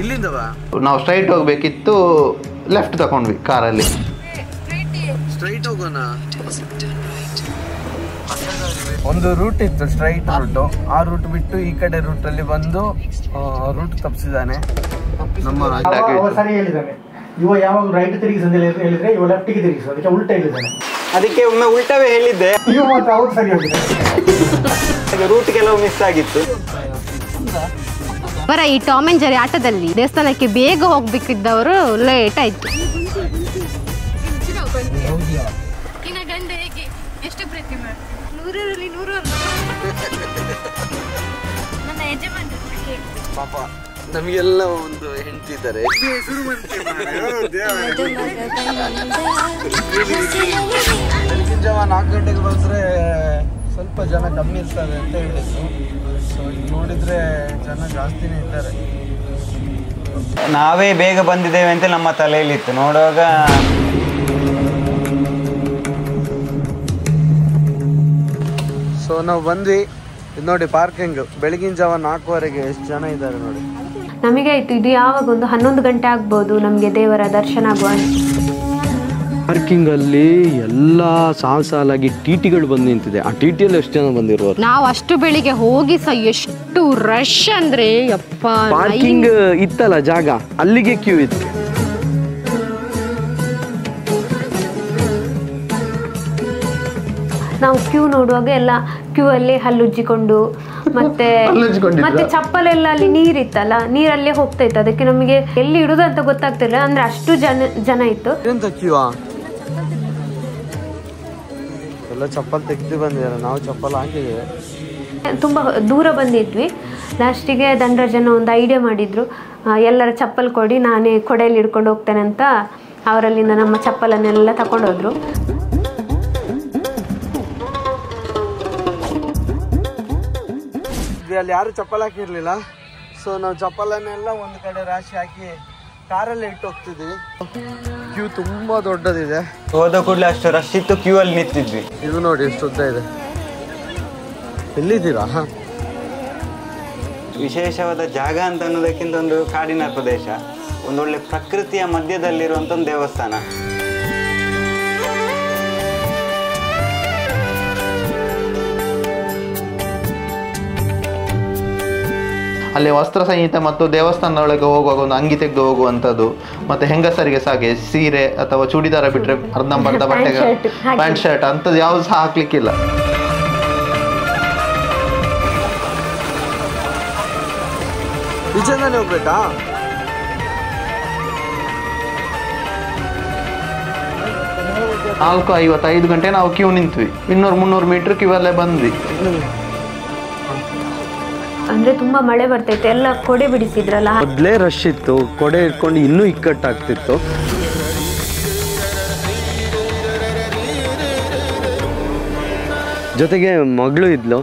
ಇಲ್ಲಿಂದ ನಾವು ಸ್ಟ್ರೈಟ್ ಹೋಗ್ಬೇಕಿತ್ತು, ಲೆಫ್ಟ್ ತಗೊಂಡ್ವಿ ಕಾರಲ್ಲಿ. ಸ್ಟ್ರೈಟ್ ಹೋಗೋಣ. ಒಂದು ರೂಟ್ ಇತ್ತು, ಸ್ಟ್ರೈಟ್ ರೂಟ್. ಆ ರೂಟ್ ಬಿಟ್ಟು ಈ ಕಡೆ ರೂಟ್ ಅಲ್ಲಿ ಬಂದು ರೂಟ್ ತಪ್ಪಿಸಿದ್ದಾನೆ ನಮ್ಮ. ಸರಿ ಹೇಳಿದ್ದಾನೆ. ಇವ ಯಾವಾಗ ರೈಟ್ ತಿರುಗಿಸಿ ಹೇಳಿದ್ರೆ ಇವ ಲೆಫ್ಟಿಗೆ ತಿರುಗಿಸು, ಅದಕ್ಕೆ ಉಲ್ಟಾ ಹೇಳಿದ್ದಾನೆ. ಅದಕ್ಕೆ ಒಮ್ಮೆ ಉಲ್ಟವೇ ಹೇಳಿದ್ದೆ. ಇವ ಮಾತ್ರ ಅವ್ರು ಸರಿ ಹೋಗಿದೆ. ರೂಟ್ ಕೆಲವು ಮಿಸ್ ಆಗಿತ್ತು. ಅವರ ಈ ಟಾಮ್ ಅಂಡ್ ಜೆರಿ ಆಟದಲ್ಲಿ ದೇವಸ್ಥಾನಕ್ಕೆ ಬೇಗ ಹೋಗ್ಬೇಕಿದ್ದವರು ಲೇಟ್ ಆಯ್ತು. ಎಷ್ಟು ಪ್ರೀತಿ ಮಾಡಿ 100ರಲ್ಲಿ 100 ನನ್ನ ಯಜಮಾನ ಪಾಪ ನಮಗೆಲ್ಲ ಒಂದು ಹೆಂಡತಿ ಇದ್ದಾರೆ. ಬೆಳಗಿನ ಜಾವ 4 ಗಂಟೆಗೆ ಬಂದ್ರೆ ಸ್ವಲ್ಪ ಜನ ಕಮ್ಮಿ ಇರ್ತಾರೆ ಅಂತ ಹೇಳಿದ್ರು. ಸೊ ಇಲ್ಲಿ ನೋಡಿದ್ರೆ ಜನ ಜಾಸ್ತಿನೇ ಇದ್ದಾರೆ. ನಾವೇ ಬೇಗ ಬಂದಿದ್ದೇವೆ ಅಂತ ನಮ್ಮ ತಲೆಯಲ್ಲಿತ್ತು. ನೋಡುವಾಗ ಸೊ ನಾವು ಬಂದ್ವಿ. ಇದು ನೋಡಿ ಪಾರ್ಕಿಂಗ್. ಬೆಳಗಿನ ಜಾವ 4:15 ಎಷ್ಟು ಜನ ಇದ್ದಾರೆ ನೋಡಿ. ನಮಗೆ ಆಯ್ತು ಇದು ಯಾವಾಗ ಒಂದು 11 ಗಂಟೆ ಆಗ್ಬೋದು ನಮಗೆ ದೇವರ ದರ್ಶನ ಆಗುವ. ಪಾರ್ಕಿಂಗ್ ಅಲ್ಲಿ ಎಲ್ಲ ಸಾಲಾಗಿ ಟಿಟಿಗಳು ಬಂದು ನಿಂತಿದೆ. ಆ ಟಿಟಿಯಲ್ಲಿ ಎಷ್ಟು ಜನ ಬಂದಿರೋರು? ನಾವು ಅಷ್ಟು ಬೆಳಿಗ್ಗೆ ಹೋಗಿ ಸಹ ಎಷ್ಟು ರಶ್ ಅಂದ್ರೆ ಯಪ್ಪ. ಪಾರ್ಕಿಂಗ್ ಇತ್ತಲ್ಲ ಜಾಗ, ಅಲ್ಲಿಗೆ ಕ್ಯೂ ಇತ್ತು. ನಾವು ಕ್ಯೂ ನೋಡುವಾಗ ಎಲ್ಲ ಕ್ಯೂ ಅಲ್ಲಿ ಹಲ್ಲುಜ್ಜಿಕೊಂಡು ಮತ್ತೆ ಚಪ್ಪಲೆಲ್ಲ ಅಲ್ಲಿ ನೀರಿತ್ತಲ್ಲ, ನೀರಲ್ಲೇ ಹೋಗ್ತಾ ಇತ್ತು. ಅದಕ್ಕೆ ನಮಗೆ ಎಲ್ಲಿ ಇಡುದು ಅಂತ ಗೊತ್ತಾಗ್ತಿಲ್ಲ, ಅಂದ್ರೆ ಅಷ್ಟು ಜನ ಇತ್ತು. ಎಲ್ಲ ಚಪ್ಪಲ್ ತೆಗೆದು ಬಂದಿದ್ದಾರೆ, ನಾವು ಚಪ್ಪಲ್ ಹಾಕಿದ್ದೇವೆ. ತುಂಬ ದೂರ ಬಂದಿದ್ವಿ. ಲಾಸ್ಟಿಗೆ ದಂಡರಾಜನ ಒಂದು ಐಡಿಯಾ ಮಾಡಿದ್ರು, ಎಲ್ಲರ ಚಪ್ಪಲ್ ಕೊಡಿ, ನಾನೇ ಕೊಡೆಯಲ್ಲಿ ಹಿಡ್ಕೊಂಡು ಹೋಗ್ತೇನೆ ಅಂತ. ಅವರಲ್ಲಿಂದ ನಮ್ಮ ಚಪ್ಪಲನ್ನೆಲ್ಲ ತಗೊಂಡೋದ್ರು. ಅಲ್ಲಿ ಯಾರು ಚಪ್ಪಲ್ ಹಾಕಿರ್ಲಿಲ್ಲ, ಸೊ ನಾವು ಚಪ್ಪಲನ್ನೆಲ್ಲ ಒಂದು ಕಡೆ ರಾಶಿ ಹಾಕಿ ಕಾರಲ್ಲೇ ಇಟ್ಟು ಹೋಗ್ತಿದ್ವಿ. ಕ್ಯೂ ತುಂಬಾ ದೊಡ್ಡದಿದೆ. ಹೋದ ಕೂಡಲೇ ಅಷ್ಟು ರಶ್ ಇತ್ತು, ಕ್ಯೂ ಅಲ್ಲಿ ನಿಂತಿದ್ವಿ. ಇದು ನೋಡಿ ಎಷ್ಟು ಉದ್ದ ಇದೆ. ಎಲ್ಲಿದ್ದೀರಾ? ವಿಶೇಷವಾದ ಜಾಗ ಅಂತ ಅನ್ನೋದಕ್ಕಿಂತ ಒಂದು ಕಾಡಿನ ಪ್ರದೇಶ, ಒಂದೊಳ್ಳೆ ಪ್ರಕೃತಿಯ ಮಧ್ಯದಲ್ಲಿರುವಂತ ಒಂದು ದೇವಸ್ಥಾನ. ಅಲ್ಲಿ ವಸ್ತ್ರ ಸಂಹಿತೆ ಮತ್ತು ದೇವಸ್ಥಾನದೊಳಗೆ ಹೋಗುವಾಗ ಒಂದು ಅಂಗಿ ತೆಗೆದು ಹೋಗುವಂಥದ್ದು, ಮತ್ತೆ ಹೆಂಗಸರಿಗೆ ಸಾಗೆ ಸೀರೆ ಅಥವಾ ಚೂಡಿದಾರ ಬಿಟ್ಟರೆ ಅರ್ಧಂಬರ್ಧ ಬಟ್ಟೆಗಳು, ಪ್ಯಾಂಟ್ ಶರ್ಟ್ ಅಂಥದ್ದು ಯಾವುದು ಸಹ ಹಾಕ್ಲಿಕ್ಕಿಲ್ಲ. ಈಚೆಂದಾನೆ ಹೋಗ್ಬೇಕಾ? 4:55 ಗಂಟೆ ನಾವು ಕ್ಯೂ ನಿಂತ್ವಿ. 200-300 ಮೀಟರ್ ಕ್ಯೂ ಅಲ್ಲೇ ಬಂದ್ವಿ. ಅಂದ್ರೆ ತುಂಬಾ ಮಳೆ ಬರ್ತೈತೆ, ಎಲ್ಲ ಕೊಡೆ ಬಿಡಿಸಿದ್ರಲ್ಲ, ಮೊದಲೇ ರಶ್ ಇತ್ತು. ಕೊಡೆ ಇಟ್ಕೊಂಡು ಇನ್ನೂ ಇಕ್ಕಟ್ಟಾಗ್ತಿತ್ತು. ಜೊತೆಗೆ ಮಗಳು ಇದ್ಲು.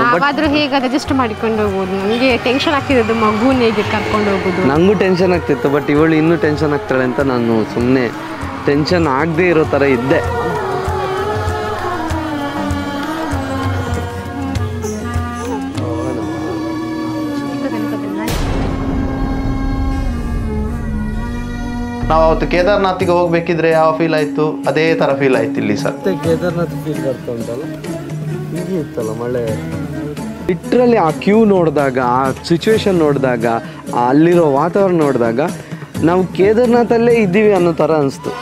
ನಾವಾದ್ರೂ ಹೇಗೆ ಅಡ್ಜಸ್ಟ್ ಮಾಡಿಕೊಂಡು ಹೋಗೋದು. ನನಗೆ ಟೆನ್ಷನ್ ಆಗ್ತಿದ್ದು ಮಗುನ ಹೇಗೆ ಕರ್ಕೊಂಡು ಹೋಗೋದು. ನಂಗೂ ಟೆನ್ಷನ್ ಆಗ್ತಿತ್ತು, ಬಟ್ ಇವಳು ಇನ್ನೂ ಟೆನ್ಷನ್ ಆಗ್ತಾಳೆ ಅಂತ ನಾನು ಸುಮ್ಮನೆ ಟೆನ್ಷನ್ ಆಗದೆ ಇರೋ ಥರ ಇದ್ದೆ. ನಾವು ಅವತ್ತು ಕೇದಾರ್ನಾಥಿಗೆ ಹೋಗ್ಬೇಕಿದ್ರೆ ಯಾವ ಫೀಲ್ ಆಯ್ತು, ಅದೇ ತರ ಫೀಲ್ ಆಯ್ತು ಇಲ್ಲಿ ಸರ್. ಕೇದಾರ್ನಾಥ್ ಫೀಲ್ ಬರ್ತಾ ಉಂಟಲ್ಲ, ಹೀಗೆ ಇತ್ತಲ್ಲ ಮಳೆ. ಲಿಟ್ರಲಿ ಆ ಕ್ಯೂ ನೋಡಿದಾಗ, ಆ ಸಿಚುವೇಶನ್ ನೋಡಿದಾಗ, ಅಲ್ಲಿರೋ ವಾತಾವರಣ ನೋಡಿದಾಗ ನಾವು ಕೇದಾರ್ನಾಥಲ್ಲೇ ಇದ್ದೀವಿ ಅನ್ನೋ ಥರ ಅನಿಸ್ತು.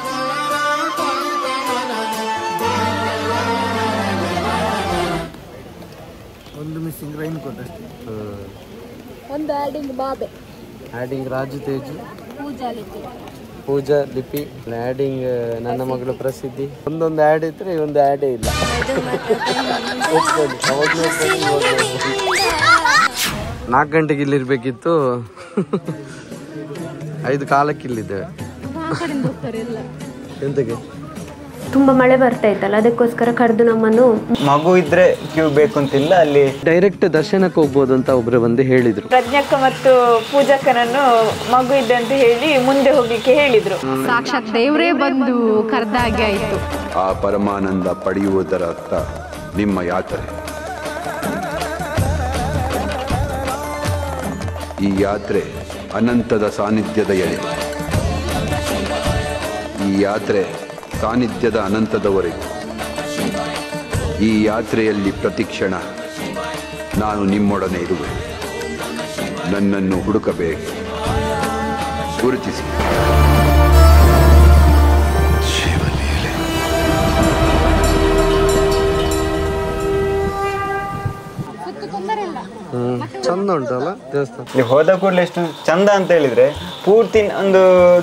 ಒಂದು ಮಿಸ್ಸಿಂಗ್ ರೈನ್ ಕೊಟ್ಟಷ್ಟೇ. ಒಂದು ಆಡಿಂಗ್ ಬಾಬೆ, ಆಡಿಂಗ್ ರಾಜು ತೇಜು, ಪೂಜಾ ಲಿಪಿ, ಆಡಿಂಗ್ ನನ್ನ ಮಗಳು ಪ್ರಸಿದ್ಧಿ. ಒಂದೊಂದು ಆ್ಯಡ್ ಇದ್ರೆ ಒಂದು ಆ್ಯಡೇ ಇಲ್ಲ. 4 ಗಂಟೆಗೆ ಇಲ್ಲಿರ್ಬೇಕಿತ್ತು, 5 ಕಾಲಕ್ಕೆ ಇಲ್ಲಿದ್ದೇವೆ. ಎಂತಕ್ಕೆ? ತುಂಬಾ ಮಳೆ ಬರ್ತಾ ಇತ್ತಲ್ಲ, ಅದಕ್ಕೋಸ್ಕರ ಕರೆದು ನಮ್ಮನ್ನು. ಮಗು ಇದ್ರೆ ಕ್ಯೂ ಬೇಕು ಅಂತಿಲ್ಲ, ಅಲ್ಲಿ ಡೈರೆಕ್ಟ್ ದರ್ಶನಕ್ಕೆ ಹೋಗ್ಬೋದು ಅಂತ ಒಬ್ರು ಬಂದು ಹೇಳಿದ್ರು. ಪ್ರಜ್ಞಕ್ಕ ಮತ್ತು ಪೂಜಕ್ಕನನ್ನು ಮಗು ಇದೆ ಅಂತ ಹೇಳಿ ಮುಂದೆ ಹೋಗ್ಲಿಕ್ಕೆ ಹೇಳಿದ್ರು. ಸಾಕ್ಷಾತ್ ದೇವರೇ ಬಂದು ಕರೆದಾಗೆ ಆಯ್ತು. ಆ ಪರಮಾನಂದ ಪಡೆಯುವುದರ ಅರ್ಥ ನಿಮ್ಮ ಯಾತ್ರೆ. ಈ ಯಾತ್ರೆ ಅನಂತದ ಸಾನ್ನಿಧ್ಯದ ಎಳೆ. ಈ ಯಾತ್ರೆ ಸಾನ್ನಿಧ್ಯದ ಅನಂತದವರೆಗೂ. ಈ ಯಾತ್ರೆಯಲ್ಲಿ ಪ್ರತಿಕ್ಷಣ ನಾನು ನಿಮ್ಮೊಡನೆ ಇರುವೆ. ನನ್ನನ್ನು ಹುಡುಕಬೇಕು, ಗುರುತಿಸಿ. ಚಂದ ಉಂಟಲ್ಲ ದೇವಸ್ಥಾನ. ಇಲ್ಲಿ ಹೋದ ಕೂಡಲೇ ಎಷ್ಟು ಚಂದ ಅಂತ ಹೇಳಿದ್ರೆ, ಪೂರ್ತಿ ಒಂದು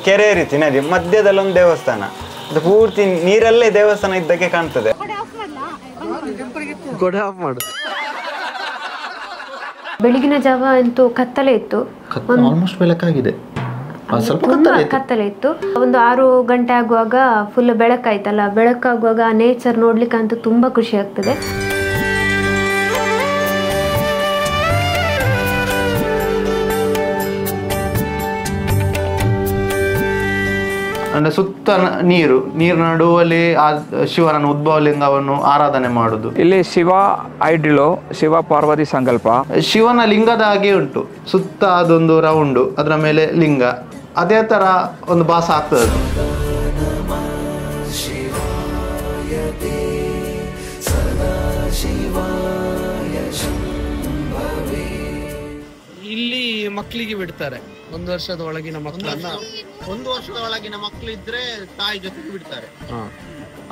ಕೆರೆ ರೀತಿ ನದಿ ಮಧ್ಯದಲ್ಲಿ ಒಂದು ದೇವಸ್ಥಾನ, ಅದು ಪೂರ್ತಿ ನೀರಲ್ಲೇ ದೇವಸ್ಥಾನ ಇದ್ದಕ್ಕೆ ಕಾಣ್ತದೆ. ಬೆಳಗಿನ ಜಾವ ಅಂತೂ ಕತ್ತಲೆ ಇತ್ತು, ಆಲ್ಮೋಸ್ಟ್ ಬೆಳಕಾಗಿದೆ, ತುಂಬಾ ಕತ್ತಲೆ ಇತ್ತು. ಒಂದು 6 ಗಂಟೆ ಆಗುವಾಗ ಫುಲ್ ಬೆಳಕಾಯ್ತಲ್ಲ, ಬೆಳಕಾಗುವಾಗ ನೇಚರ್ ನೋಡ್ಲಿಕ್ಕೆ ಅಂತೂ ತುಂಬಾ ಖುಷಿ ಆಗ್ತದೆ. ಅಂದರೆ ಸುತ್ತ ನೀರು ನಡುವಲ್ಲಿ ಆ ಶಿವನ ಉದ್ಭವ ಲಿಂಗವನ್ನು ಆರಾಧನೆ ಮಾಡುದು. ಇಲ್ಲಿ ಶಿವ ಐಡಿಲು, ಶಿವ ಪಾರ್ವತಿ ಸಂಕಲ್ಪ. ಶಿವನ ಲಿಂಗದ ಹಾಗೆ ಉಂಟು, ಸುತ್ತ ಅದೊಂದು ರೌಂಡು, ಅದರ ಮೇಲೆ ಲಿಂಗ, ಅದೇ ಥರ ಒಂದು ಭಾಸ ಆಗ್ತದೆ. ಇಲ್ಲಿ ಮಕ್ಕಳಿಗೆ ಬಿಡ್ತಾರೆ, 1 ವರ್ಷದ ಒಳಗಿನ ಮಕ್ಕಳನ್ನ. 1 ವರ್ಷದ ಒಳಗಿನ ಮಕ್ಕಳು ಇದ್ರೆ ತಾಯಿ ಜೊತೆಗೆ ಬಿಡ್ತಾರೆ,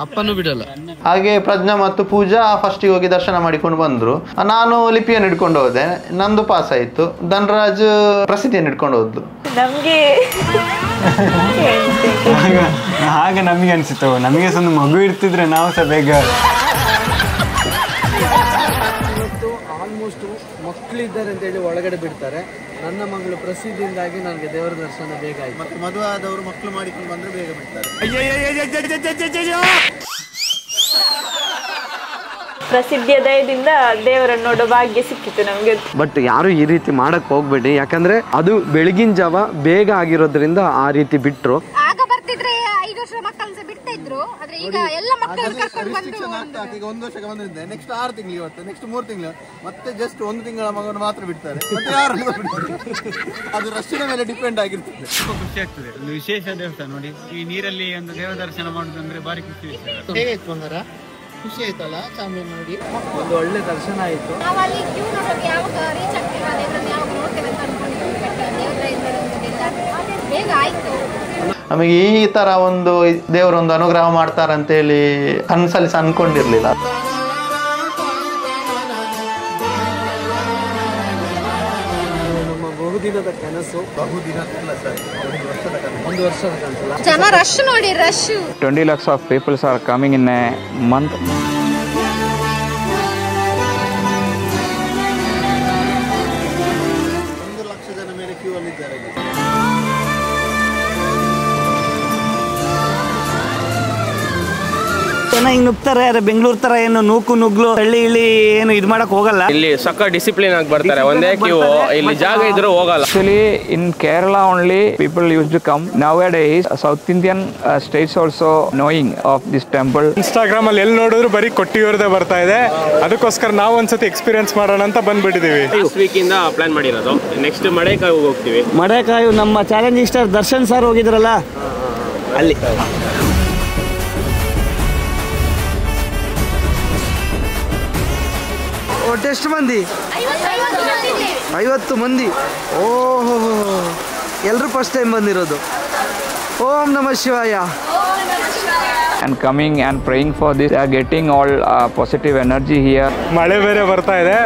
ಅಪ್ಪನೂ ಬಿಡಲ್ಲ. ಹಾಗೆ ಪ್ರಜ್ಞಾ ಮತ್ತು ಪೂಜಾ ಫಸ್ಟಿಗೆ ಹೋಗಿ ದರ್ಶನ ಮಾಡಿಕೊಂಡು ಬಂದ್ರು. ನಾನು ಲಿಪಿಯನ್ನು ಹಿಡ್ಕೊಂಡು ಹೋದೆ, ನಂದು ಪಾಸ್ ಆಯ್ತು. ಧನರಾಜ್ ಪ್ರಸಿದ್ಧಿಯನ್ನು ಹಿಡ್ಕೊಂಡು ಹೋದ್ಲು. ನಮ್ಗೆ ಆಗ ನಮಗೆ ಅನ್ಸಿತ್ತು, ನಮಗೆ ಸಹ ಒಂದು ಮಗು ಇರ್ತಿದ್ರೆ ನಾವು ಸಹ ಬೇಗ. ಆಲ್ಮೋಸ್ಟ್ ಮಕ್ಕಳಿದ್ದಾರೆ ಅಂತ ಹೇಳಿ ಒಳಗಡೆ ಬಿಡ್ತಾರೆ. ನನ್ನ ಮಗಳು ಪ್ರಸಿದ್ಧಿಯಿಂದಾಗಿ ನನಗೆ ದೇವರ ದರ್ಶನ ಬೇಗ ಆಯ್ತು. ಮತ್ತೆ ಮದುವೆ ಆದವರು ಮಕ್ಕಳು ಮಾಡಿಕೊಂಡು ಬಂದ್ರೆ ಬೇಗ ಬಿಡ್ತಾರೆ. ಪ್ರಸಿದ್ಧಿಯ ದಯದಿಂದ ದೇವರನ್ನು ನೋಡೋ ಭಾಗ್ಯ ಸಿಕ್ಕಿತ್ತು ನಮಗೆ. ಬಟ್ ಯಾರು ಈ ರೀತಿ ಮಾಡಕ್ ಹೋಗ್ಬೇಡಿ, ಯಾಕಂದ್ರೆ ಅದು ಬೆಳಗಿನ ಜಾವ ಬೇಗ ಆಗಿರೋದ್ರಿಂದ ಆ ರೀತಿ ಬಿಟ್ರು. ಆಗ ಬರ್ತಿದ್ರೆ 5 ವರ್ಷದ ಮಕ್ಕಳನ್ನ ಬಿಡ್ತಾ ಇದ್ರು, ಆದ್ರೆ ಈಗ ಎಲ್ಲ ಮಕ್ಕಳನ್ನ ಕರ್ಕೊಂಡು ಬಂದು ಈಗ 1 ವರ್ಷಕ್ಕೆ ಬಂದಿದ್ದೆ, ನೆಕ್ಸ್ಟ್ 6 ತಿಂಗಳು, ಇವತ್ತು ನೆಕ್ಸ್ಟ್ 3 ತಿಂಗಳು, ಮತ್ತೆ ಜಸ್ಟ್ 1 ತಿಂಗಳ ಮಗನ ಮಾತ್ರ ಬಿಡ್ತಾರೆ. ಮತ್ತೆ ಯಾರು ಅದು ರಶ್ಚಿನ ಮೇಲೆ ಡಿಪೆಂಡ್ ಆಗಿರ್ತದೆ. ತುಂಬಾ ಖುಷಿ ಆಗ್ತದೆ, ಒಂದು ವಿಶೇಷ ದೇವಸ್ಥಾನ ನೋಡಿ. ಈ ನೀರಲ್ಲಿ ಒಂದು ದೇವ ದರ್ಶನ ಮಾಡುದಂದ್ರೆ ಭಾರಿ ಖುಷಿ ವಿಷಯ. ಹೇಗಾಯ್ತು ಬಂಗಾರ? ಖುಷಿ ಆಯ್ತಲ್ಲ ಚಾಮಿ ನೋಡಿ? ಒಂದು ಒಳ್ಳೆ ದರ್ಶನ ಆಯ್ತು. ನಾವು ಅಲ್ಲಿ ಕ್ಯೂ ನೋಡೋಕೆ ಯಾವಾಗ ರೀಚ್ ಆಗ್ತೀವಿ, ದೇವರನ್ನ ಯಾವಾಗ ನೋಡ್ತೇವೆ ಅಂತ ಅನ್ಕೊಂಡಿದ್ದೀವಿ. ಬೇಗ ಆಯ್ತು. ನಮಗೆ ಈ ತರ ಒಂದು ದೇವರೊಂದು ಅನುಗ್ರಹ ಮಾಡ್ತಾರಂತೇಳಿ ಕನಸಲ್ಲಿ ಅನ್ಕೊಂಡಿರ್ಲಿಲ್ಲ. ನಮ್ಮ ಬಹುದಿನದ ಕನಸು, ಬಹುದಿನ ಅಲ್ಲ ಸರ್, 1 ವರ್ಷದ ಕನಸು. ಜನ ರಶ್ ನೋಡಿ, rush. 20 lakhs of people are coming in a month. 1 lakh ಜನ ಮೇಲೆ ಕ್ಯೂ ಅಲ್ಲಿ ಇದ್ದಾರೆ. ಜನ ಹಿಂಗ್ ನುಗ್ತಾರೆ, ಬೆಂಗಳೂರು ತರ ಏನು ನೂಕು ನುಗ್ಲು ಹಳ್ಳಿ ಇಳಿ ಏನು ಇದು ಮಾಡಕ್ ಹೋಗಲ್ಲ. ಇಲ್ಲಿ ಸಕ್ಕ ಡಿಸಿಪ್ಲಿನ್ ಆಗಿ ಬರ್ತಾರೆ, ಒಂದೇ ಕ್ಯೂ, ಇಲ್ಲಿ ಜಾಗ ಇದ್ರೂ ಹೋಗಲ್ಲ. Actually, in Kerala only people used to come. Nowadays, South Indian states also knowing of this temple. Instagram ಅಲ್ಲಿ ಎಲ್ಲಿ ನೋಡಿದ್ರು ಬರೀ ಕೊಟ್ಟಿಯೂರ್ದೇ ಬರ್ತಾ ಇದೆ. ಅದಕ್ಕೋಸ್ಕರ ನಾವು ಒಂದ್ಸತಿ ಎಕ್ಸ್ಪೀರಿಯನ್ಸ್ ಮಾಡೋಣ ಅಂತ ಬಂದ್ಬಿಟ್ಟಿದೀವಿ. ನೆಕ್ಸ್ಟ್ ವೀಕ್ ಇಂದ ಪ್ಲಾನ್ ಮಾಡಿರೋದು. ನೆಕ್ಸ್ಟ್ ಮಡೇಕಾಯಿ ಹೋಗ್ತೀವಿ. ಮಡೇಕಾಯಿ ನಮ್ಮ ಚಾಲೆಂಜಿಂಗ್ ಸ್ಟಾರ್ ದರ್ಶನ್ ಸರ್ ಹೋಗಿದ್ರಲ್ಲ ಅಲ್ಲಿ. ಎಷ್ಟು ಮಂದಿ? 50 ಮಂದಿ. ಓಹೋ, ಎಲ್ಲರೂ ಫಸ್ಟ್ ಟೈಮ್ ಬಂದಿರೋದು. ಓಂ ನಮಃ ಶಿವಾಯ. And coming and praying for this, they are getting all positive energy here. ಮಳೆ ಬೇರೆ ಬರ್ತಾ ಇದೆ,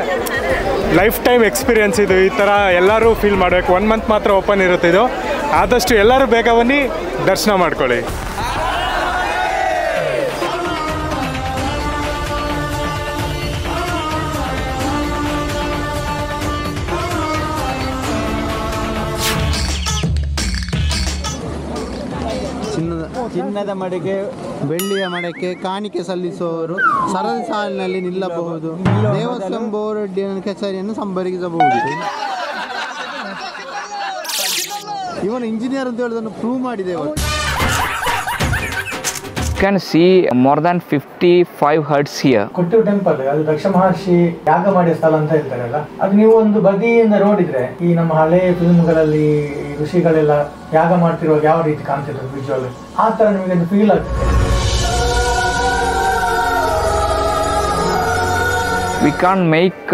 ಲೈಫ್ ಟೈಮ್ ಎಕ್ಸ್ಪೀರಿಯನ್ಸ್ ಇದು. ಈ ಥರ ಎಲ್ಲರೂ ಫೀಲ್ ಮಾಡಬೇಕು. 1 ಮಂತ್ ಮಾತ್ರ ಓಪನ್ ಇರುತ್ತೆ ಇದು. ಆದಷ್ಟು ಎಲ್ಲರೂ ಬೇಗ ಬನ್ನಿ, ದರ್ಶನ ಮಾಡ್ಕೊಳ್ಳಿ. ಚಿನ್ನದ ಮಡಿಕೆ, ಬೆಳ್ಳಿಯ ಮಡಕೆ ಕಾಣಿಕೆ ಸಲ್ಲಿಸುವವರು ಸರದಿ ಸಾಲಿನಲ್ಲಿ ನಿಲ್ಲಬಹುದು. ದೇವಸ್ಥಾನ ಬೋರಡ್ಡಿಯ ಕಚೇರಿಯನ್ನು ಸಂಪರ್ಕಿಸಬಹುದು. ಇವನು ಇಂಜಿನಿಯರ್ ಅಂತ ಹೇಳೋದನ್ನು ಪ್ರೂವ್ ಮಾಡಿದ್ದೇವೆ. Can see more than 55 huts here. Kottur temple ಅದು ದಕ್ಷ ಮಹರ್ಷಿ ಯಾಗ ಮಾಡಿದ ಸ್ಥಳ ಅಂತ ಹೇಳ್ತಾರಲ್ಲ, ಅದು ನೀವು ಒಂದು ಬದಿಯಿಂದ ನೋಡಿದ್ರೆ ಈ ನಮ್ಮ ಹಳೆ ಫಿಲ್ಮ್ಗಳಲ್ಲಿ ಋಷಿಗಳೆಲ್ಲ ಯಾಗ ಮಾಡ್ತಿರುವಾಗ ಯಾವ ರೀತಿ ಕಾಣ್ತಿದ್ರು ವಿಜುವಲ್, ಆ ತರ ನಿಮಗೆ ಒಂದು ಫೀಲ್ ಆಗ್ತದೆ. We can't make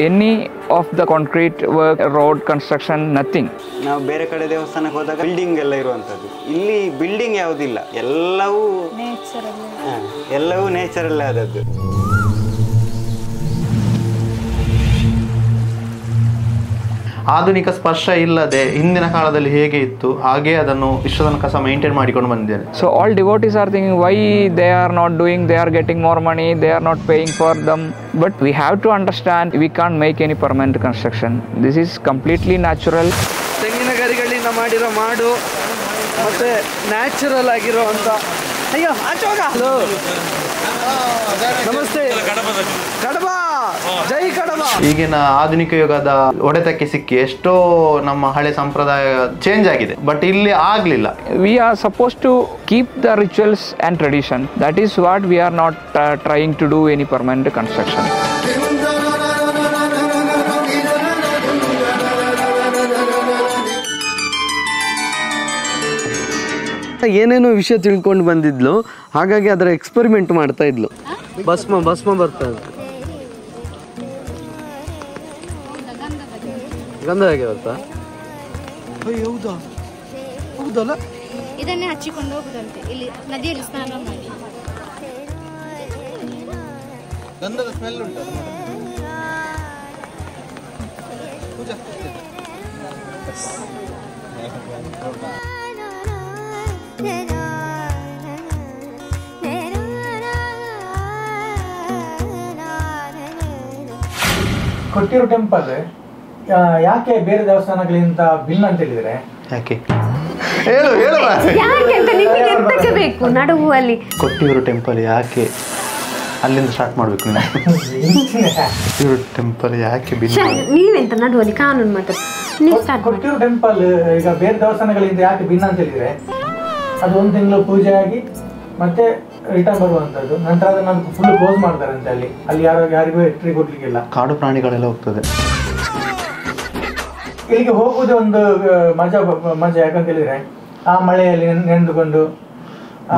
any of the concrete work, road construction, nothing. ನಾವು ಬೇರೆ ಕಡೆ ದೇವಸ್ಥಾನಕ್ಕೆ ಹೋದಾಗ ಬಿಲ್ಡಿಂಗ್ ಎಲ್ಲ ಇರುವಂತದ್ದು, ಇಲ್ಲಿ ಬಿಲ್ಡಿಂಗ್ ಯಾವುದಿಲ್ಲ, ಎಲ್ಲವೂ ನೇಚರಲ್ಲೇ ಆದದ್ದು. ಆಧುನಿಕ ಸ್ಪರ್ಶ ಇಲ್ಲದೆ ಹಿಂದಿನ ಕಾಲದಲ್ಲಿ ಹೇಗೆ ಇತ್ತು ಹಾಗೆ ಅದನ್ನು ಇಷ್ಟು ತನಕ ಸಹ ಮೇಂಟೈನ್ ಮಾಡಿಕೊಂಡು ಬಂದಿದ್ದಾರೆ. So all devotees are thinking why they are not doing, they are getting more money, they are not paying for them. But we have to understand, we can't make any permanent construction. This is completely natural. ತೆಂಗಿನ ಗರಿಗಳಿಂದ ಮಾಡಿರೋ ಮಾಡು ಮತ್ತೆ natural ಆಗಿರೋ ಅಂತ. ಅಯ್ಯೋ hello ನಮಸ್ತೆ. ಕಡಬ, ಜೈ ಕಡಬ. ಈಗಿನ ಆಧುನಿಕ ಯುಗದ ಹೊಡೆತಕ್ಕೆ ಸಿಕ್ಕಿ ಎಷ್ಟೋ ನಮ್ಮ ಹಳೆ ಸಂಪ್ರದಾಯ ಚೇಂಜ್ ಆಗಿದೆ, ಬಟ್ ಇಲ್ಲಿ ಆಗ್ಲಿಲ್ಲ. We are supposed to keep the rituals and tradition. That is what we are not trying to do any permanent construction. ಏನೇನೋ ವಿಷಯ ತಿಳ್ಕೊಂಡು ಬಂದಿದ್ಲು, ಹಾಗಾಗಿ ಅದರ ಎಕ್ಸ್ಪೆರಿಮೆಂಟ್ ಮಾಡ್ತಾ ಇದ್ಲು. ಭಸ್ಮ ಬರ್ತಾ ಇತ್ತು, ಗಂಧ ಹೇಗೆ ಬರ್ತಾ? ಹೌದಲ್ಲ, ಇದನ್ನೇ ಹಚ್ಚಿಕೊಂಡು ಹೋಗುದಂತೆ ಇಲ್ಲಿ ನದಿಯಲ್ಲಿ ಸ್ನಾನ ಮಾಡಿ. ಗಂಧದ ಸ್ಮೆಲ್ ಉಂಟು. ಕೊಟ್ಟಿರೋ ಟೆಂಪಲ್ ಯಾಕೆ ಬೇರೆ ದೇವಸ್ಥಾನಗಳಿಂದ ಭಿನ್ನ ಅಂತ ಹೇಳಿದ್ರೆ ಯಾಕೆ ಹೇಳು ಬೇಕು ನಡುವಲ್ಲಿ ಕೊಟ್ಟಿಯೂರು ಟೆಂಪಲ್ ಯಾಕೆ ಅಲ್ಲಿಂದ ಸ್ಟಾರ್ಟ್ ಮಾಡ್ಬೇಕು ಕೊಟ್ಟಿಯೂರು ಟೆಂಪಲ್ ಯಾಕೆ ನೀವೆಂತ ನಡುವಲ್ಲಿ ಕಾನೂನು ಮಾತಾಡ. ಕೊಟ್ಟಿಯೂರು ಟೆಂಪಲ್ ಈಗ ಬೇರೆ ದೇವಸ್ಥಾನಗಳಿಂದ ಯಾಕೆ ಭಿನ್ನ ಅಂತ ಹೇಳಿದ್ರೆ ಅದು 1 ತಿಂಗಳು ಪೂಜೆ ಆಗಿ ಮತ್ತೆ ರಿಟರ್ನ್ ಬರುವಂತದ್ದು, ನಂತರ ಅದನ್ನ ಫುಲ್ ಕ್ಲೋಸ್ ಮಾಡ್ತಾರೆ ಅಂತ. ಅಲ್ಲಿ ಯಾರಿಗೂ ಎಂಟ್ರಿ ಕೊಡ್ಲಿಕ್ಕಿಲ್ಲ, ಕಾಡು ಪ್ರಾಣಿಗಳೆಲ್ಲ ಹೋಗ್ತದೆ. ಇಲ್ಲಿಗೆ ಹೋಗುವುದೇ ಒಂದು ಮಜಾ ಯಾಕಂತ ಹೇಳಿದ್ರೆ ಆ ಮಳೆಯಲ್ಲಿ ನೆನೆದುಕೊಂಡು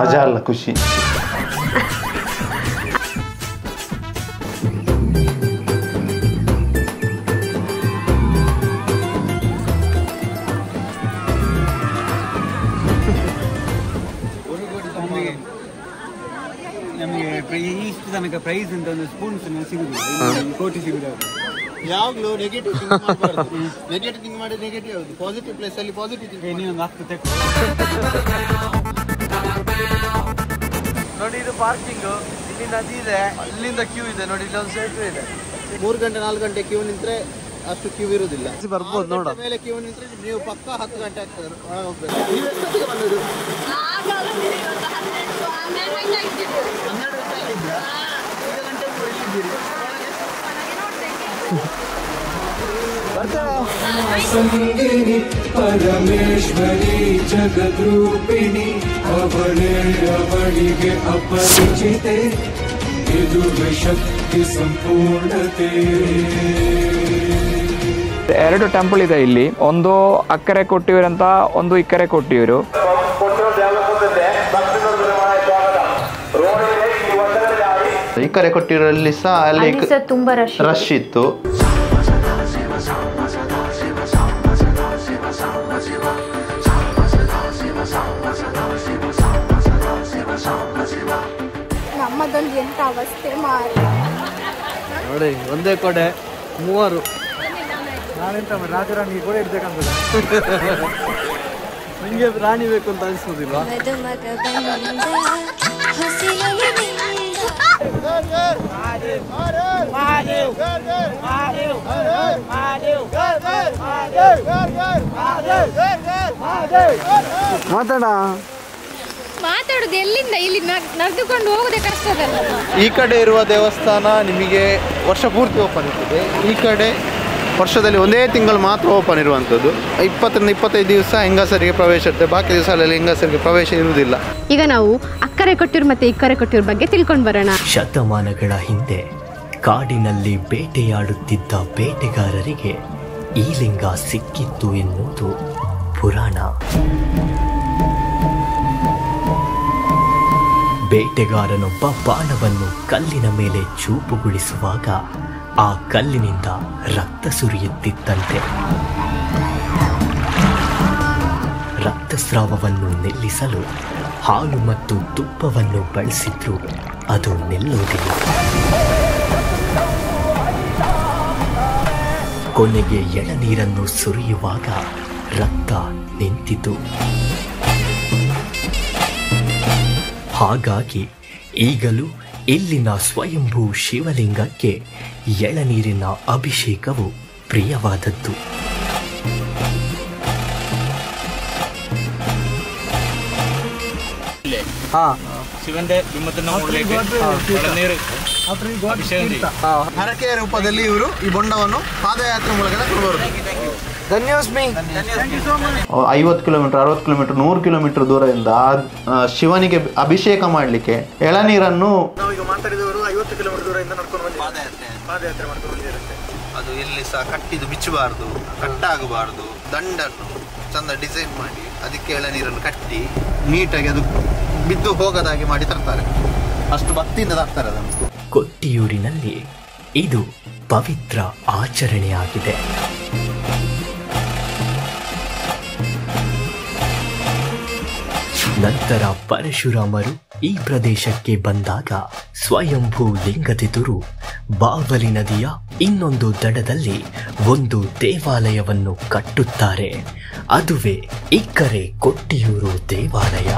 ಮಜಾ ಅಲ್ಲ, ಖುಷಿ. ಇಷ್ಟು ತನಕ ಪ್ರೈಸ್ ಅಂತ ಒಂದು ಸ್ಪೂನ್ಸ್ ಸಿಗುದಿಲ್ಲ, ಕೋಟಿ ಸಿಗುದಿಲ್ಲ. ಯಾವಾಗಲೂ ನೆಗೆಟಿವ್ ಥಿಂಕ್ ಮಾಡಬಾರ್ದು. ನೆಗೆಟಿವ್ ಥಿಂಕ್ ಮಾಡಿ ನೆಗೆಟಿವ್ ಆಗುದು. ಪಾಸಿಟಿವ್ ಪ್ಲೇಸ್ ಅಲ್ಲಿ ಪಾಸಿಟಿವ್ ಥಿಂಕ್. ನೀವೊಂದು 10 ತೆಕ್ಕು ನೋಡಿ, ಇದು ಪಾರ್ಕಿಂಗ್. ಇಲ್ಲಿ ನದಿ ಇದೆ, ಅಲ್ಲಿಂದ ಕ್ಯೂ ಇದೆ ನೋಡಿ, ಇಲ್ಲೊಂದು ಸೇತುವೆ ಇದೆ. 3 ಗಂಟೆ 4 ಗಂಟೆ ಕ್ಯೂ ನಿಂತ್ರೆ ಅಷ್ಟು ಕ್ಯೂ ಇರುವುದಿಲ್ಲ. ಬರ್ಬೋದು ನೋಡ. ಮೇಲೆ ಕ್ಯೂ ನಿಂತ್ರೆ ನೀವು ಪಕ್ಕ 10 ಗಂಟೆ ಆಗ್ತದೆ. ಸಂಗಿನಿ ಪರಮೇಶ್ವರಿ ಜಗದ್ರೂಪಿಣಿ ಅವಳಿಗೆ ಅಪರಿಚಿತೆ ಇದು ಶಕ್ತಿ ಸಂಪೂರ್ಣತೆ. 2 ಟೆಂಪಲ್ ಇದೆ ಇಲ್ಲಿ, ಒಂದು ಅಕ್ಕರೆ ಕೊಟ್ಟಿಯೂರು ಅಂತ, ಒಂದು ಇಕ್ಕರೆ ಕೊಟ್ಟಿಯೂರು. ಇಕ್ಕರೆ ಕೊಟ್ಟಿರಲ್ಲಿ ಸಹ ಅಲ್ಲಿ ತುಂಬಾ ರಶ್ ಇತ್ತು. ನಮ್ಮದೊಂದು ಎಂತ ಅವಸ್ಥೆ ಮಾರಿ ನೋಡಿ, ಒಂದೇ ಕೊಡೆ 3. ನಾನೆಂತ ರಾಜರಾಣಿ ಕೂಡ ಇರ್ಬೇಕಂತ ನಿಂಗೆ ರಾಣಿ ಬೇಕು ಅಂತ ಅನಿಸೋದಿಲ್ವಾ? ಮಾತಾಡುದು ಎಲ್ಲಿಂದ? ಇಲ್ಲಿ ನಡೆದುಕೊಂಡು ಹೋಗುದೇ ಕಷ್ಟದಲ್ಲ. ಈ ಕಡೆ ಇರುವ ದೇವಸ್ಥಾನ ನಿಮಗೆ ವರ್ಷ ಪೂರ್ತಿ ಓಪನ್ ಇರ್ತದೆ. ಈ ಕಡೆ ವರ್ಷದಲ್ಲಿ ಒಂದೇ ತಿಂಗಳು ಮಾತ್ರ ಓಪನ್ ಇರುವಂಥದ್ದು. 20-25 ದಿವಸ ಹೆಂಗಸರಿಗೆ ಪ್ರವೇಶ ಇರ್ತದೆ, ಬಾಕಿ ದಿವಸಗಳಲ್ಲಿ ಹೆಂಗಸರಿಗೆ ಪ್ರವೇಶ ಇರುವುದಿಲ್ಲ. ಈಗ ನಾವು ಅಕ್ಕರೆ ಕೊಟ್ಟಿಯೂರು ಮತ್ತೆ ಇಕ್ಕರೆ ಕೊಟ್ಟಿಯೂರು ಬಗ್ಗೆ ತಿಳ್ಕೊಂಡು ಬರೋಣ. ಶತಮಾನಗಳ ಹಿಂದೆ ಕಾಡಿನಲ್ಲಿ ಬೇಟೆಯಾಡುತ್ತಿದ್ದ ಬೇಟೆಗಾರರಿಗೆ ಈ ಲಿಂಗ ಸಿಕ್ಕಿತ್ತು ಎನ್ನುವುದು ಪುರಾಣ. ಬೇಟೆಗಾರನೊಬ್ಬ ಬಾಣವನ್ನು ಕಲ್ಲಿನ ಮೇಲೆ ಚೂಪುಗೊಳಿಸುವಾಗ ಆ ಕಲ್ಲಿನಿಂದ ರಕ್ತ ಸುರಿಯುತ್ತಿತ್ತಂತೆ. ರಕ್ತಸ್ರಾವವನ್ನು ನಿಲ್ಲಿಸಲು ಹಾಲು ಮತ್ತು ತುಪ್ಪವನ್ನು ಬಳಸಿದ್ರು ಅದು ನಿಲ್ಲುವುದಿಲ್ಲ. ಕೊನೆಗೆ ಎಳನೀರನ್ನು ಸುರಿಯುವಾಗ ರಕ್ತ ನಿಂತಿತು. ಹಾಗಾಗಿ ಈಗಲೂ ಇಲ್ಲಿನ ಸ್ವಯಂಭೂ ಶಿವಲಿಂಗಕ್ಕೆ ಎಳನೀರಿನ ಅಭಿಷೇಕವು ಪ್ರಿಯವಾದದ್ದು. ശിവന്റെ ബിംബത്തിനെ മുകളിലേക്ക് നീರು ಅಭಿಷೇಕ ಹರಕೆ ರೂಪದಲ್ಲಿ ಇವರು ಈ ಬೊಂಡವನ್ನು ಪಾದಯಾತ್ರೆ ಮೂಲಕ ಬರುವುದು. 50 ಕಿಲೋಮೀಟರ್ 60 ಕಿಲೋಮೀಟರ್ 100 ಕಿಲೋಮೀಟರ್ ದೂರದಿಂದ ಶಿವನಿಗೆ ಅಭಿಷೇಕ ಮಾಡಲಿಕ್ಕೆ ಎಳನೀರನ್ನು ನಾವೀಗ ಮಾತಾಡಿದವರು 50 ಕಿಲೋಮೀಟರ್ ದೂರದಿಂದ ನಡ್ಕೊಂಡು ಬಂದಿದ್ದಾರೆ. ಪಾದಯಾತ್ರೆ ಮಾಡ್ಕೊಂಡು ಬಂದಿರುತ್ತೆ. ಅದು ಎಲ್ಲಿ ಸಹ ಕಟ್ಟಿದ್ದು ಬಿಚ್ಚಬಾರ್ದು, ಕಟ್ಟಾಗಬಾರ್ದು, ದಂಡನ್ನು ಚಂದ ಡಿಸೈನ್ ಮಾಡಿ ಅದಕ್ಕೆ ಎಳನೀರನ್ನು ಕಟ್ಟಿ ನೀಟಾಗಿ ಅದು ಬಿದ್ದು ಹೋಗದಾಗಿ ಮಾಡಿ ತರ್ತಾರೆ. ಅಷ್ಟು ಭಕ್ತಿಯಿಂದ ತರ್ತಾರೆ ಅದನ್ನು. ಕೊಟ್ಟಿಯೂರಿನಲ್ಲಿ ಇದು ಪವಿತ್ರ ಆಚರಣೆಯಾಗಿದೆ. ನಂತರ ಪರಶುರಾಮರು ಈ ಪ್ರದೇಶಕ್ಕೆ ಬಂದಾಗ ಸ್ವಯಂಭೂ ಲಿಂಗದೆದುರು ಬಾವಲಿ ನದಿಯ ಇನ್ನೊಂದು ದಡದಲ್ಲಿ ಒಂದು ದೇವಾಲಯವನ್ನು ಕಟ್ಟುತ್ತಾರೆ. ಅದುವೇ ಇಕ್ಕರೆ ಕೊಟ್ಟಿಯೂರು ದೇವಾಲಯ.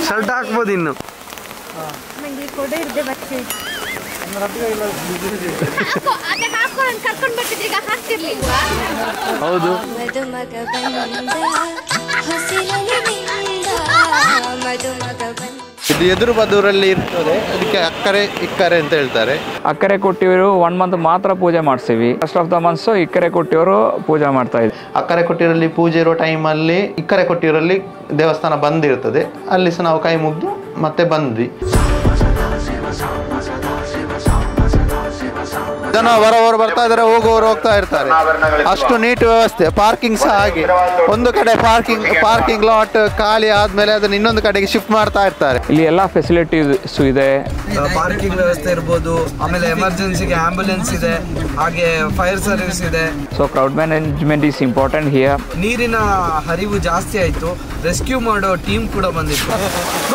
ಶರ್ಟ್ ಹಾಕ್ಬೋದು ಇನ್ನು. ಹೌದು. ಇದು ಎದುರು ಬದುರಲ್ಲಿ ಇರ್ತದೆ, ಅದಕ್ಕೆ ಅಕ್ಕರೆ ಇಕ್ಕರೆ ಅಂತ ಹೇಳ್ತಾರೆ. ಅಕ್ಕರೆ ಕೊಟ್ಟಿಯವರು 1 ಮಂತ್ ಮಾತ್ರ ಪೂಜೆ ಮಾಡಿಸ್ತೀವಿ. ಫಸ್ಟ್ ಆಫ್ ದ ಮಂತ್ಸ್ ಇಕ್ಕರೆ ಕೊಟ್ಟಿಯವರು ಪೂಜೆ ಮಾಡ್ತಾ ಇದ್ವಿ. ಅಕ್ಕರೆ ಕೊಟ್ಟಿರಲ್ಲಿ ಪೂಜೆ ಇರೋ ಟೈಮಲ್ಲಿ ಇಕ್ಕರೆ ಕೊಟ್ಟಿರಲ್ಲಿ ದೇವಸ್ಥಾನ ಬಂದಿರ್ತದೆ. ಅಲ್ಲಿ ಸಹ ನಾವು ಕೈ ಮುಗ್ದು ಮತ್ತೆ ಬಂದ್ವಿ. ಜನ ಹೊರವರು ಬರ್ತಾ ಇದ್ದಾರೆ, ಹೋಗುವವರು ಹೋಗ್ತಾ ಇರ್ತಾರೆ. ಅಷ್ಟು ನೀಟ್ ವ್ಯವಸ್ಥೆ. ಪಾರ್ಕಿಂಗ್ ಸಹ ಹಾಗೆ, ಒಂದು ಕಡೆ ಪಾರ್ಕಿಂಗ್ ಲಾಟ್ ಖಾಲಿ ಆದ್ಮೇಲೆ ಅದನ್ನ ಇನ್ನೊಂದು ಕಡೆಗೆ ಶಿಫ್ಟ್ ಮಾಡ್ತಾ ಇರ್ತಾರೆ. ಇಲ್ಲಿ ಎಲ್ಲ ಫೆಸಿಲಿಟೀಸ್ ಇದೆ. ಪಾರ್ಕಿಂಗ್ ವ್ಯವಸ್ಥೆ ಇರ್ಬೋದು, ಆಮೇಲೆ ಎಮರ್ಜೆನ್ಸಿಗೆ ಆಂಬ್ಯುಲೆನ್ಸ್ ಇದೆ, ಹಾಗೆ ಫೈರ್ ಸರ್ವಿಸ್ ಇದೆ. So crowd management is important here. ನೀರಿನ ಹರಿವು ಜಾಸ್ತಿ ಆಯ್ತು, ರೆಸ್ಕ್ಯೂ ಮಾಡೋ ಟೀಮ್ ಕೂಡ ಬಂದಿತ್ತು.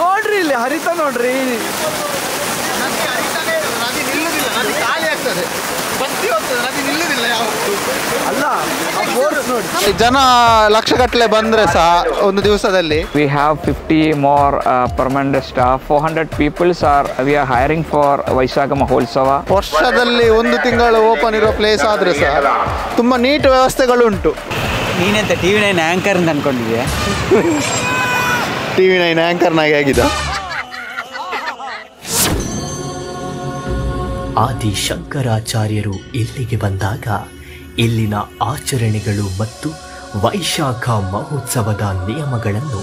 ನೋಡ್ರಿ ಇಲ್ಲಿ ಹರಿತಾ ನೋಡ್ರಿ. ಜನ ಲಕ್ಷಗಟ್ಟಲೆ ಬಂದ್ರೆ ಸಹ ಒಂದು ದಿವಸದಲ್ಲಿ we have 50 more permanent staff. 400 people we are hiring for Vaishakha ಮಹೋತ್ಸವ. ವರ್ಷದಲ್ಲಿ 1 ತಿಂಗಳು ಓಪನ್ ಇರೋ ಪ್ಲೇಸ್ ಆದ್ರೆ ಸಹ ತುಂಬಾ ನೀಟ್ ವ್ಯವಸ್ಥೆಗಳುಂಟು. ನೀನೆಂತ TV9 ಆಂಕರ್ ಅಂತ ಅನ್ಕೊಂಡಿದ್ಯಾ? TV9 ಆಂಕರ್ನಾಗಿ ಆಗಿದ. ಆದಿ ಶಂಕರಾಚಾರ್ಯರು ಇಲ್ಲಿಗೆ ಬಂದಾಗ ಇಲ್ಲಿನ ಆಚರಣೆಗಳು ಮತ್ತು ವೈಶಾಖ ಮಹೋತ್ಸವದ ನಿಯಮಗಳನ್ನು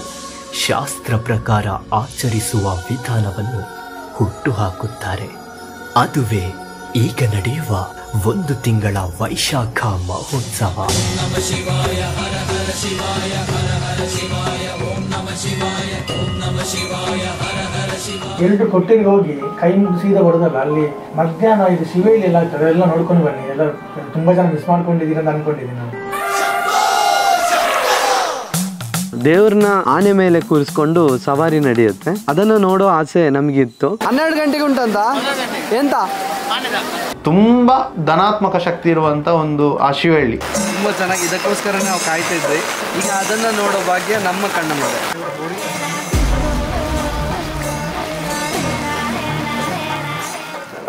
ಶಾಸ್ತ್ರ ಪ್ರಕಾರ ಆಚರಿಸುವ ವಿಧಾನವನ್ನು ಹುಟ್ಟುಹಾಕುತ್ತಾರೆ. ಅದುವೇ ಈಗ ನಡೆಯುವ 1 ತಿಂಗಳ ವೈಶಾಖ ಮಹೋತ್ಸವ. ಎರಡು ಕೊಟ್ಟಿಗೆ ಹೋಗಿ ಕೈ ಮುಗಿದು ಸೀದಾ ಬರೋದಲ್ಲ, ಅಲ್ಲಿ ಮಧ್ಯಾಹ್ನ ಇದು ಶಿವೇಲಿ ಎಲ್ಲ ಆಗ್ತದೆ, ಎಲ್ಲ ನೋಡ್ಕೊಂಡು ಬನ್ನಿ. ಎಲ್ಲ ತುಂಬಾ ಜನ ಮಿಸ್ ಮಾಡ್ಕೊಂಡಿದ್ದೀರ ಅಂತ ಅನ್ಕೊಂಡಿದ್ದೀನಿ ನಾನು. ದೇವ್ರನ್ನ ಆನೆ ಮೇಲೆ ಕೂರಿಸ್ಕೊಂಡು ಸವಾರಿ ನಡೆಯುತ್ತೆ. ಅದನ್ನು ನೋಡೋ ಆಸೆ ನಮಗಿತ್ತು. 12 ಗಂಟೆಗೆ ಉಂಟಂತ ಎಂತ ತುಂಬಾ ಧನಾತ್ಮಕ ಶಕ್ತಿ ಇರುವಂತ ಒಂದು ಆ ಶಿವಳ್ಳಿ. ತುಂಬಾ ಚೆನ್ನಾಗಿ, ಇದಕ್ಕೋಸ್ಕರ ನಾವು ಕಾಯ್ತಾ ಇದ್ವಿ. ಈಗ ಅದನ್ನ ನೋಡೋ ಭಾಗ್ಯ ನಮ್ಮ ಕಣ್ಣ ಮುಂದೆ.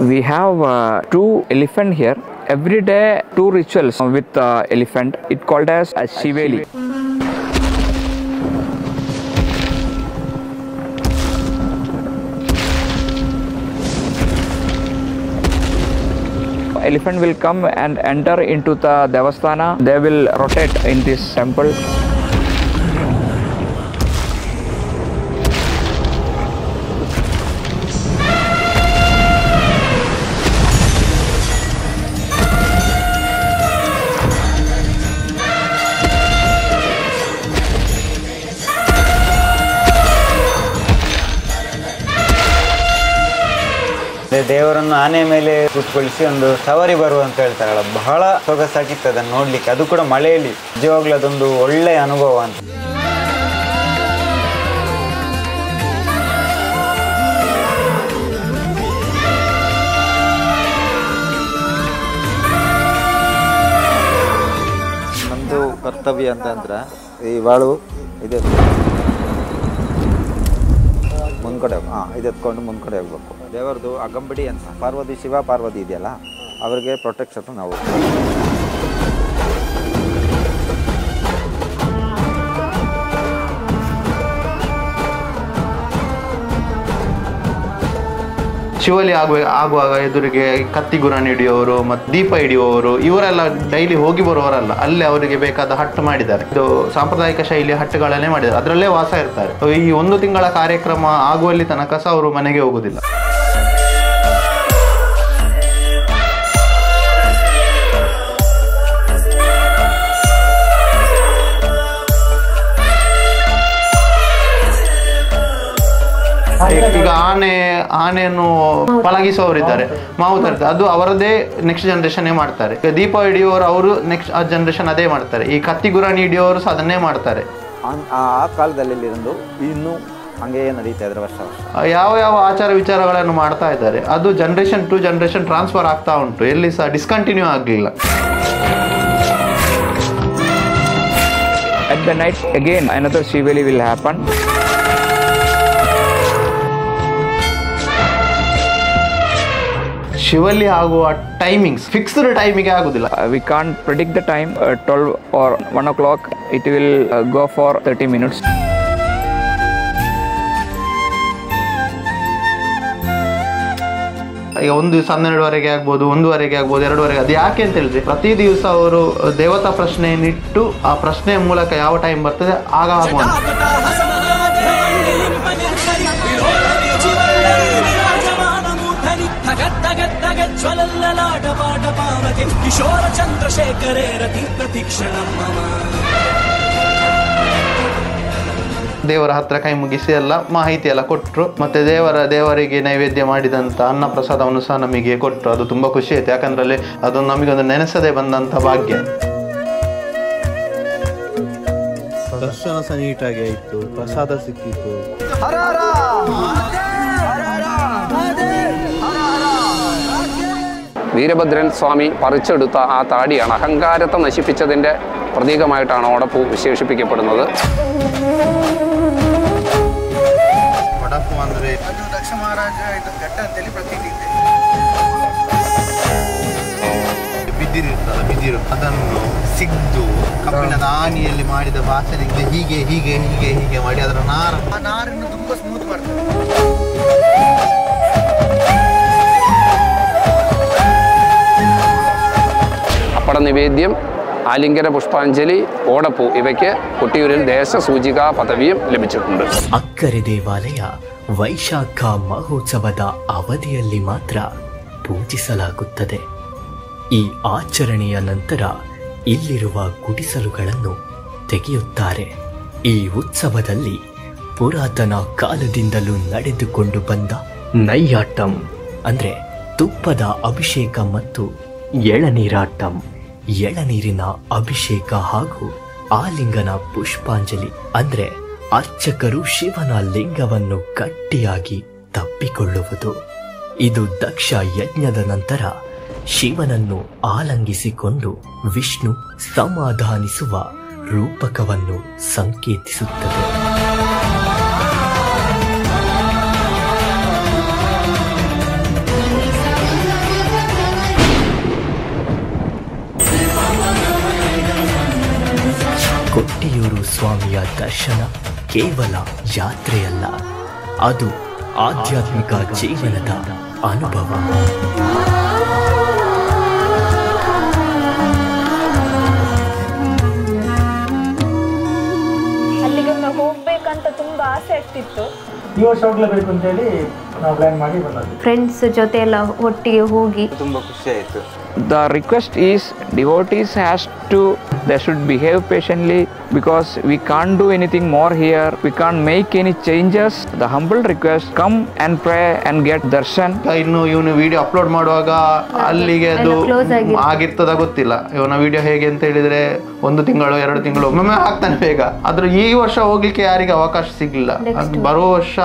We have 2 elephant here. Every day 2 rituals with elephant. It called as Shiveli. Elephant will come and enter into the Devasthana. They will rotate in this temple. ದೇವರನ್ನು ಆನೆ ಮೇಲೆ ಕೂತ್ಕೊಳಿಸಿ ಒಂದು ಸವಾರಿ ಬರುವ ಅಂತ ಹೇಳ್ತಾರಲ್ಲ, ಬಹಳ ಸೊಗಸಾಗಿತ್ತು ಅದನ್ನು ನೋಡ್ಲಿಕ್ಕೆ. ಅದು ಕೂಡ ಮಳೆಯಲ್ಲಿ. ನಿಜವಾಗ್ಲೂ ಅದೊಂದು ಒಳ್ಳೆಯ ಅನುಭವ ಅಂತ. ನಮ್ಮದು ಕರ್ತವ್ಯ ಅಂತಂದ್ರೆ ಈ ಬಾಳು ಇದೆ ಮುಂದ್ಗಡೆ ಇದು ಎತ್ಕೊಂಡು ಮುಂದ್ಗಡೆ ಹೋಗ್ಬೇಕು. ದೇವರದು ಅಗಂಬಡಿ ಅಂತ ಶಿವ ಪಾರ್ವತಿ ಇದೆಯಲ್ಲ, ಅವರಿಗೆ ಪ್ರೊಟೆಕ್ಷನ್ ನಾವು. ಶಿವಲಿ ಆಗುವಾಗ ಎದುರಿಗೆ ಕತ್ತಿ ಗುರಾಣಿ ಹಿಡಿಯೋರು ಮತ್ತು ದೀಪ ಹಿಡಿಯುವವರು ಇವರೆಲ್ಲ ಡೈಲಿ ಹೋಗಿ ಬರುವವರಲ್ಲ, ಅಲ್ಲೇ ಅವರಿಗೆ ಬೇಕಾದ ಹಟ್ಟು ಮಾಡಿದ್ದಾರೆ. ಇದು ಸಾಂಪ್ರದಾಯಿಕ ಶೈಲಿಯ ಹಟ್ಟುಗಳನ್ನೇ ಮಾಡಿದ್ದಾರೆ, ಅದರಲ್ಲೇ ವಾಸ ಇರ್ತಾರೆ. ಈ 1 ತಿಂಗಳ ಕಾರ್ಯಕ್ರಮ ಆಗುವಲ್ಲಿ ತನಕ ಸಹ ಅವರು ಮನೆಗೆ ಹೋಗುದಿಲ್ಲ. ಈಗ ಆನೆಯನ್ನು ಪಳಗಿಸುವವರಿದ್ದಾರೆ, ಮಾವುತ ಇರ್ತಾರೆ, ಅದು ಅವರದೇ ನೆಕ್ಸ್ಟ್ ಜನರೇಷನ್ ಮಾಡ್ತಾರೆ. ಈಗ ದೀಪ ಹಿಡಿಯೋರು ಅವರು ನೆಕ್ಸ್ಟ್ ಜನರೇಷನ್ ಅದೇ ಮಾಡ್ತಾರೆ. ಈ ಕತ್ತಿ ಗುರಾಣಿ ಹಿಡಿಯೋರು ಸಹ ಅದನ್ನೇ ಮಾಡ್ತಾರೆ. ಆ ಕಾಲದಲ್ಲಿ ಇನ್ನೂ ಹಂಗೆ ನಡೀತಾ ಇದ್ರೆ ವರ್ಷ ಯಾವ ಆಚಾರ ವಿಚಾರಗಳನ್ನು ಮಾಡ್ತಾ ಇದ್ದಾರೆ, ಅದು ಜನರೇಷನ್ ಟು ಜನರೇಷನ್ ಟ್ರಾನ್ಸ್ಫರ್ ಆಗ್ತಾ ಉಂಟು, ಎಲ್ಲಿ ಸಹ ಡಿಸ್ಕಂಟಿನ್ಯೂ ಆಗಲಿಲ್ಲ. At the night again another Shivali will happen. Shivalli ಆಗುವ ಟೈಮಿಂಗ್ಸ್ ಫಿಕ್ಸ್ಡ್ ಟೈಮಿಗೆ ಆಗುದಿಲ್ಲ. We can't predict the time. 12 or 1 o'clock it will go for 30 minutes. ಈಗ ಒಂದು ದಿವಸ 12ವರೆಗೆ ಆಗ್ಬೋದು, 1ವರೆಗೆ ಆಗ್ಬೋದು, 2ವರೆಗೆ. ಅದು ಯಾಕೆ ಅಂತ ಹೇಳಿದ್ರೆ ಪ್ರತಿ ದಿವಸ ಅವರು ದೇವತಾ ಪ್ರಶ್ನೆಯನ್ನಿಟ್ಟು ಆ ಪ್ರಶ್ನೆಯ ಮೂಲಕ ಯಾವ ಟೈಮ್ ಬರ್ತದೆ ಆಗ ಆಗುವಂತ. ಕಿಶೋರ ಚಂದ್ರಶೇಖರೇ ರತಿ ಪ್ರತೀಕ್ಷಣ ದೇವರ ಹತ್ರ ಕೈ ಮುಗಿಸಿ ಎಲ್ಲ ಮಾಹಿತಿ ಎಲ್ಲ ಕೊಟ್ಟರು. ಮತ್ತೆ ದೇವರಿಗೆ ನೈವೇದ್ಯ ಮಾಡಿದಂಥ ಅನ್ನ ಪ್ರಸಾದವನ್ನು ಸಹ ನಮಗೆ ಕೊಟ್ಟರು. ಅದು ತುಂಬ ಖುಷಿ ಆಯ್ತು, ಯಾಕಂದ್ರೆ ಅದೊಂದು ನಮಗೊಂದು ನೆನೆಸದೆ ಬಂದಂಥ ಭಾಗ್ಯ. ದರ್ಶನ ಸಹ ನೀಟಾಗಿ ಆಯಿತು, ಪ್ರಸಾದ ಸಿಕ್ಕಿತ್ತು. വീരഭദ്രൻ സ്വാമി പറിച്ചെടുത്ത ആ താടിയാണ് അഹങ്കാരത്തെ നശിപ്പിച്ചതിൻ്റെ പ്രതീകമായിട്ടാണ് ഓടപ്പൂ വിശേഷിപ്പിക്കപ്പെടുന്നത്. ಒಡಪು ಅಂದರೆ ಅದು ದಕ್ಷ ಮಹಾರಾಜ ಘಟ್ಟ ಅಂತೇಳಿ ಪ್ರತೀತಿ ಇದೆ. ಬಿದಿರು ಅದನ್ನು ಸಿಗ್ದು ಕಬ್ಬಿಣದ ಆನಿಯಲ್ಲಿ ಮಾಡಿದ ವಾಸನೆಗೆ ಹೀಗೆ ಹೀಗೆ ಹೀಗೆ ಹೀಗೆ ಮಾಡಿ ಅದರ ಆ ನಾರನ್ನು ತುಂಬ ಸ್ಮೂತ್ ಮಾಡ್ತಾರೆ. അപ്പട നിവേദ്യം, ആലിംഗന പുഷ്പാഞ്ജലി, ഓടപ്പൂ ഇവയ്ക്ക് കൊട്ടിയൂരിൽ ദേശസൂചികാ പദവിയും ലഭിച്ചിട്ടുണ്ട്. ಅಕ್ಕರೆ ದೇವಾಲಯ ವೈಶಾಖ ಮಹೋತ್ಸವದ ಅವಧಿಯಲ್ಲಿ ಮಾತ್ರ ಪೂಜಿಸಲಾಗುತ್ತದೆ. ಈ ಆಚರಣೆಯ ನಂತರ ಇಲ್ಲಿರುವ ಗುಡಿಸಲುಗಳನ್ನು ತೆಗೆಯುತ್ತಾರೆ. ಈ ಉತ್ಸವದಲ್ಲಿ ಪುರಾತನ ಕಾಲದಿಂದಲೂ ನಡೆದುಕೊಂಡು ಬಂದ ನೈಯಾಟಂ ಅಂದರೆ ತುಪ್ಪದ ಅಭಿಷೇಕ ಮತ್ತು ಎಳನೀರಾಟಂ, ಎಳನೀರಿನ ಅಭಿಷೇಕ ಹಾಗೂ ಆಲಿಂಗನ ಪುಷ್ಪಾಂಜಲಿ ಅಂದರೆ ಅರ್ಚಕರು ಶಿವನ ಲಿಂಗವನ್ನು ಗಟ್ಟಿಯಾಗಿ ತಪ್ಪಿಕೊಳ್ಳುವುದು. ಇದು ದಕ್ಷ ಯಜ್ಞದ ನಂತರ ಶಿವನನ್ನು ಆಲಂಗಿಸಿಕೊಂಡು ವಿಷ್ಣು ಸಮಾಧಾನಿಸುವ ರೂಪಕವನ್ನು ಸಂಕೇತಿಸುತ್ತದೆ. ಕೊಟ್ಟಿಯೂರು ಸ್ವಾಮಿಯ ದರ್ಶನ ಕೇವಲ ಯಾತ್ರೆಯಲ್ಲ, ಅದು ಆಧ್ಯಾತ್ಮಿಕ ಜೀವನದ ಅನುಭವ. ಅಲ್ಲಿಗೊಮ್ಮೆ ಹೋಗ್ಬೇಕಂತ ತುಂಬಾ ಆಸೆ ಆಗ್ತಿತ್ತು. ಈ ವರ್ಷ ಹೋಗ್ಲೇಬೇಕು ಅಂತೇಳಿ ನಾವು ಪ್ಲಾನ್ ಮಾಡಿ ಬಂದದ್ದು. ಫ್ರೆಂಡ್ಸ್ ಜೊತೆ ಎಲ್ಲ ಒಟ್ಟಿಗೆ ಹೋಗಿ ತುಂಬ ಖುಷಿ ಆಯಿತು. The request is devotees they should behave patiently because we can't do anything more here. We can't make any changes. The humble request, come and pray and get darshan. ಇನ್ನು ಇವನು ವಿಡಿಯೋ ಅಪ್ಲೋಡ್ ಮಾಡುವಾಗ ಅಲ್ಲಿಗೆ ಅದು ಆಗಿರ್ತದ ಗೊತ್ತಿಲ್ಲ. ಇವನ video ಹೇಗೆ ಅಂತ ಹೇಳಿದ್ರೆ 1 ತಿಂಗಳು 2 ತಿಂಗಳು ಒಮ್ಮೆ ಹಾಕ್ತಾನೆ ಬೇಗ. ಆದ್ರೆ ಈ ವರ್ಷ ಹೋಗ್ಲಿಕ್ಕೆ ಯಾರಿಗೆ ಅವಕಾಶ ಸಿಗ್ಲಿಲ್ಲ. ಬರುವ ವರ್ಷ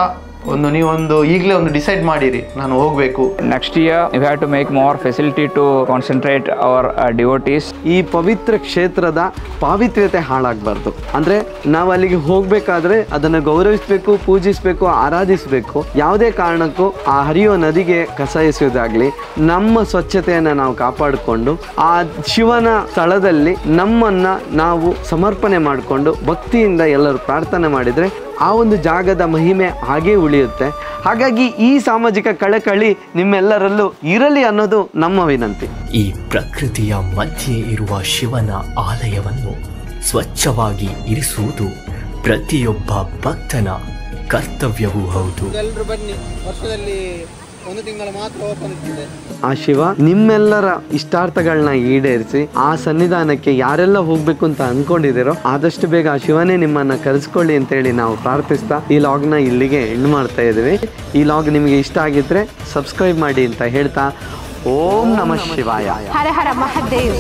ನೀವೊಂದು ಈಗಲೇ ಒಂದು ಡಿಸೈಡ್ ಮಾಡಿರಿ, ನಾನು ಹೋಗಬೇಕು. Next year we have to make more facility to concentrate our devotees. ಈ ಪವಿತ್ರ ಕ್ಷೇತ್ರದ ಪಾವಿತ್ರ್ಯತೆ ಹಾಳಾಗಬಾರ್ದು. ಅಂದ್ರೆ ನಾವು ಅಲ್ಲಿಗೆ ಹೋಗ್ಬೇಕಾದ್ರೆ ಅದನ್ನು ಗೌರವಿಸಬೇಕು, ಪೂಜಿಸಬೇಕು, ಆರಾಧಿಸಬೇಕು. ಯಾವುದೇ ಕಾರಣಕ್ಕೂ ಆ ಹರಿಯುವ ನದಿಗೆ ಕಸ ಎಸೆಯೋದಾಗ್ಲಿ, ನಮ್ಮ ಸ್ವಚ್ಛತೆಯನ್ನು ನಾವು ಕಾಪಾಡಿಕೊಂಡು ಆ ಶಿವನ ಸ್ಥಳದಲ್ಲಿ ನಮ್ಮನ್ನ ನಾವು ಸಮರ್ಪಣೆ ಮಾಡಿಕೊಂಡು ಭಕ್ತಿಯಿಂದ ಎಲ್ಲರೂ ಪ್ರಾರ್ಥನೆ ಮಾಡಿದ್ರೆ ಆ ಒಂದು ಜಾಗದ ಮಹಿಮೆ ಹಾಗೇ ಉಳಿಯುತ್ತೆ. ಹಾಗಾಗಿ ಈ ಸಾಮಾಜಿಕ ಕಳಕಳಿ ನಿಮ್ಮೆಲ್ಲರಲ್ಲೂ ಇರಲಿ ಅನ್ನೋದು ನಮ್ಮ ವಿನಂತಿ. ಈ ಪ್ರಕೃತಿಯ ಮಧ್ಯೆ ಇರುವ ಶಿವನ ಆಲಯವನ್ನು ಸ್ವಚ್ಛವಾಗಿ ಇರಿಸುವುದು ಪ್ರತಿಯೊಬ್ಬ ಭಕ್ತನ ಕರ್ತವ್ಯವೂ ಹೌದು. ಎಲ್ಲರೂ ಬನ್ನಿ, ವರ್ಷದಲ್ಲಿ 1 ತಿಂಗಳು ಮಾತ್ರ ಓಪನ್ ಇರ್ತದೆ. ಆ ಶಿವ ನಿಮ್ಮೆಲ್ಲರ ಇಷ್ಟಾರ್ಥಗಳನ್ನ ಈಡೇರಿಸಿ ಆ ಸನ್ನಿಧಾನಕ್ಕೆ ಯಾರೆಲ್ಲ ಹೋಗ್ಬೇಕು ಅಂತ ಅನ್ಕೊಂಡಿದ್ದೀರೋ ಆದಷ್ಟು ಬೇಗ ಆ ಶಿವನೇ ನಿಮ್ಮನ್ನ ಕರೆಸ್ಕೊಳ್ಳಿ ಅಂತೇಳಿ ನಾವು ಪ್ರಾರ್ಥಿಸ್ತಾ ಈ ಲಾಗ್ನ ಇಲ್ಲಿಗೆ ಎಂಡ್ ಮಾಡ್ತಾ ಇದ್ದೀವಿ. ಈ ಲಾಗ್ ನಿಮಗೆ ಇಷ್ಟ ಆಗಿದ್ರೆ ಸಬ್ಸ್ಕ್ರೈಬ್ ಮಾಡಿ ಅಂತ ಹೇಳ್ತಾ ಓಂ ನಮಃ ಶಿವಾಯ. ಹರ ಹರ ಮಹಾದೇವ್.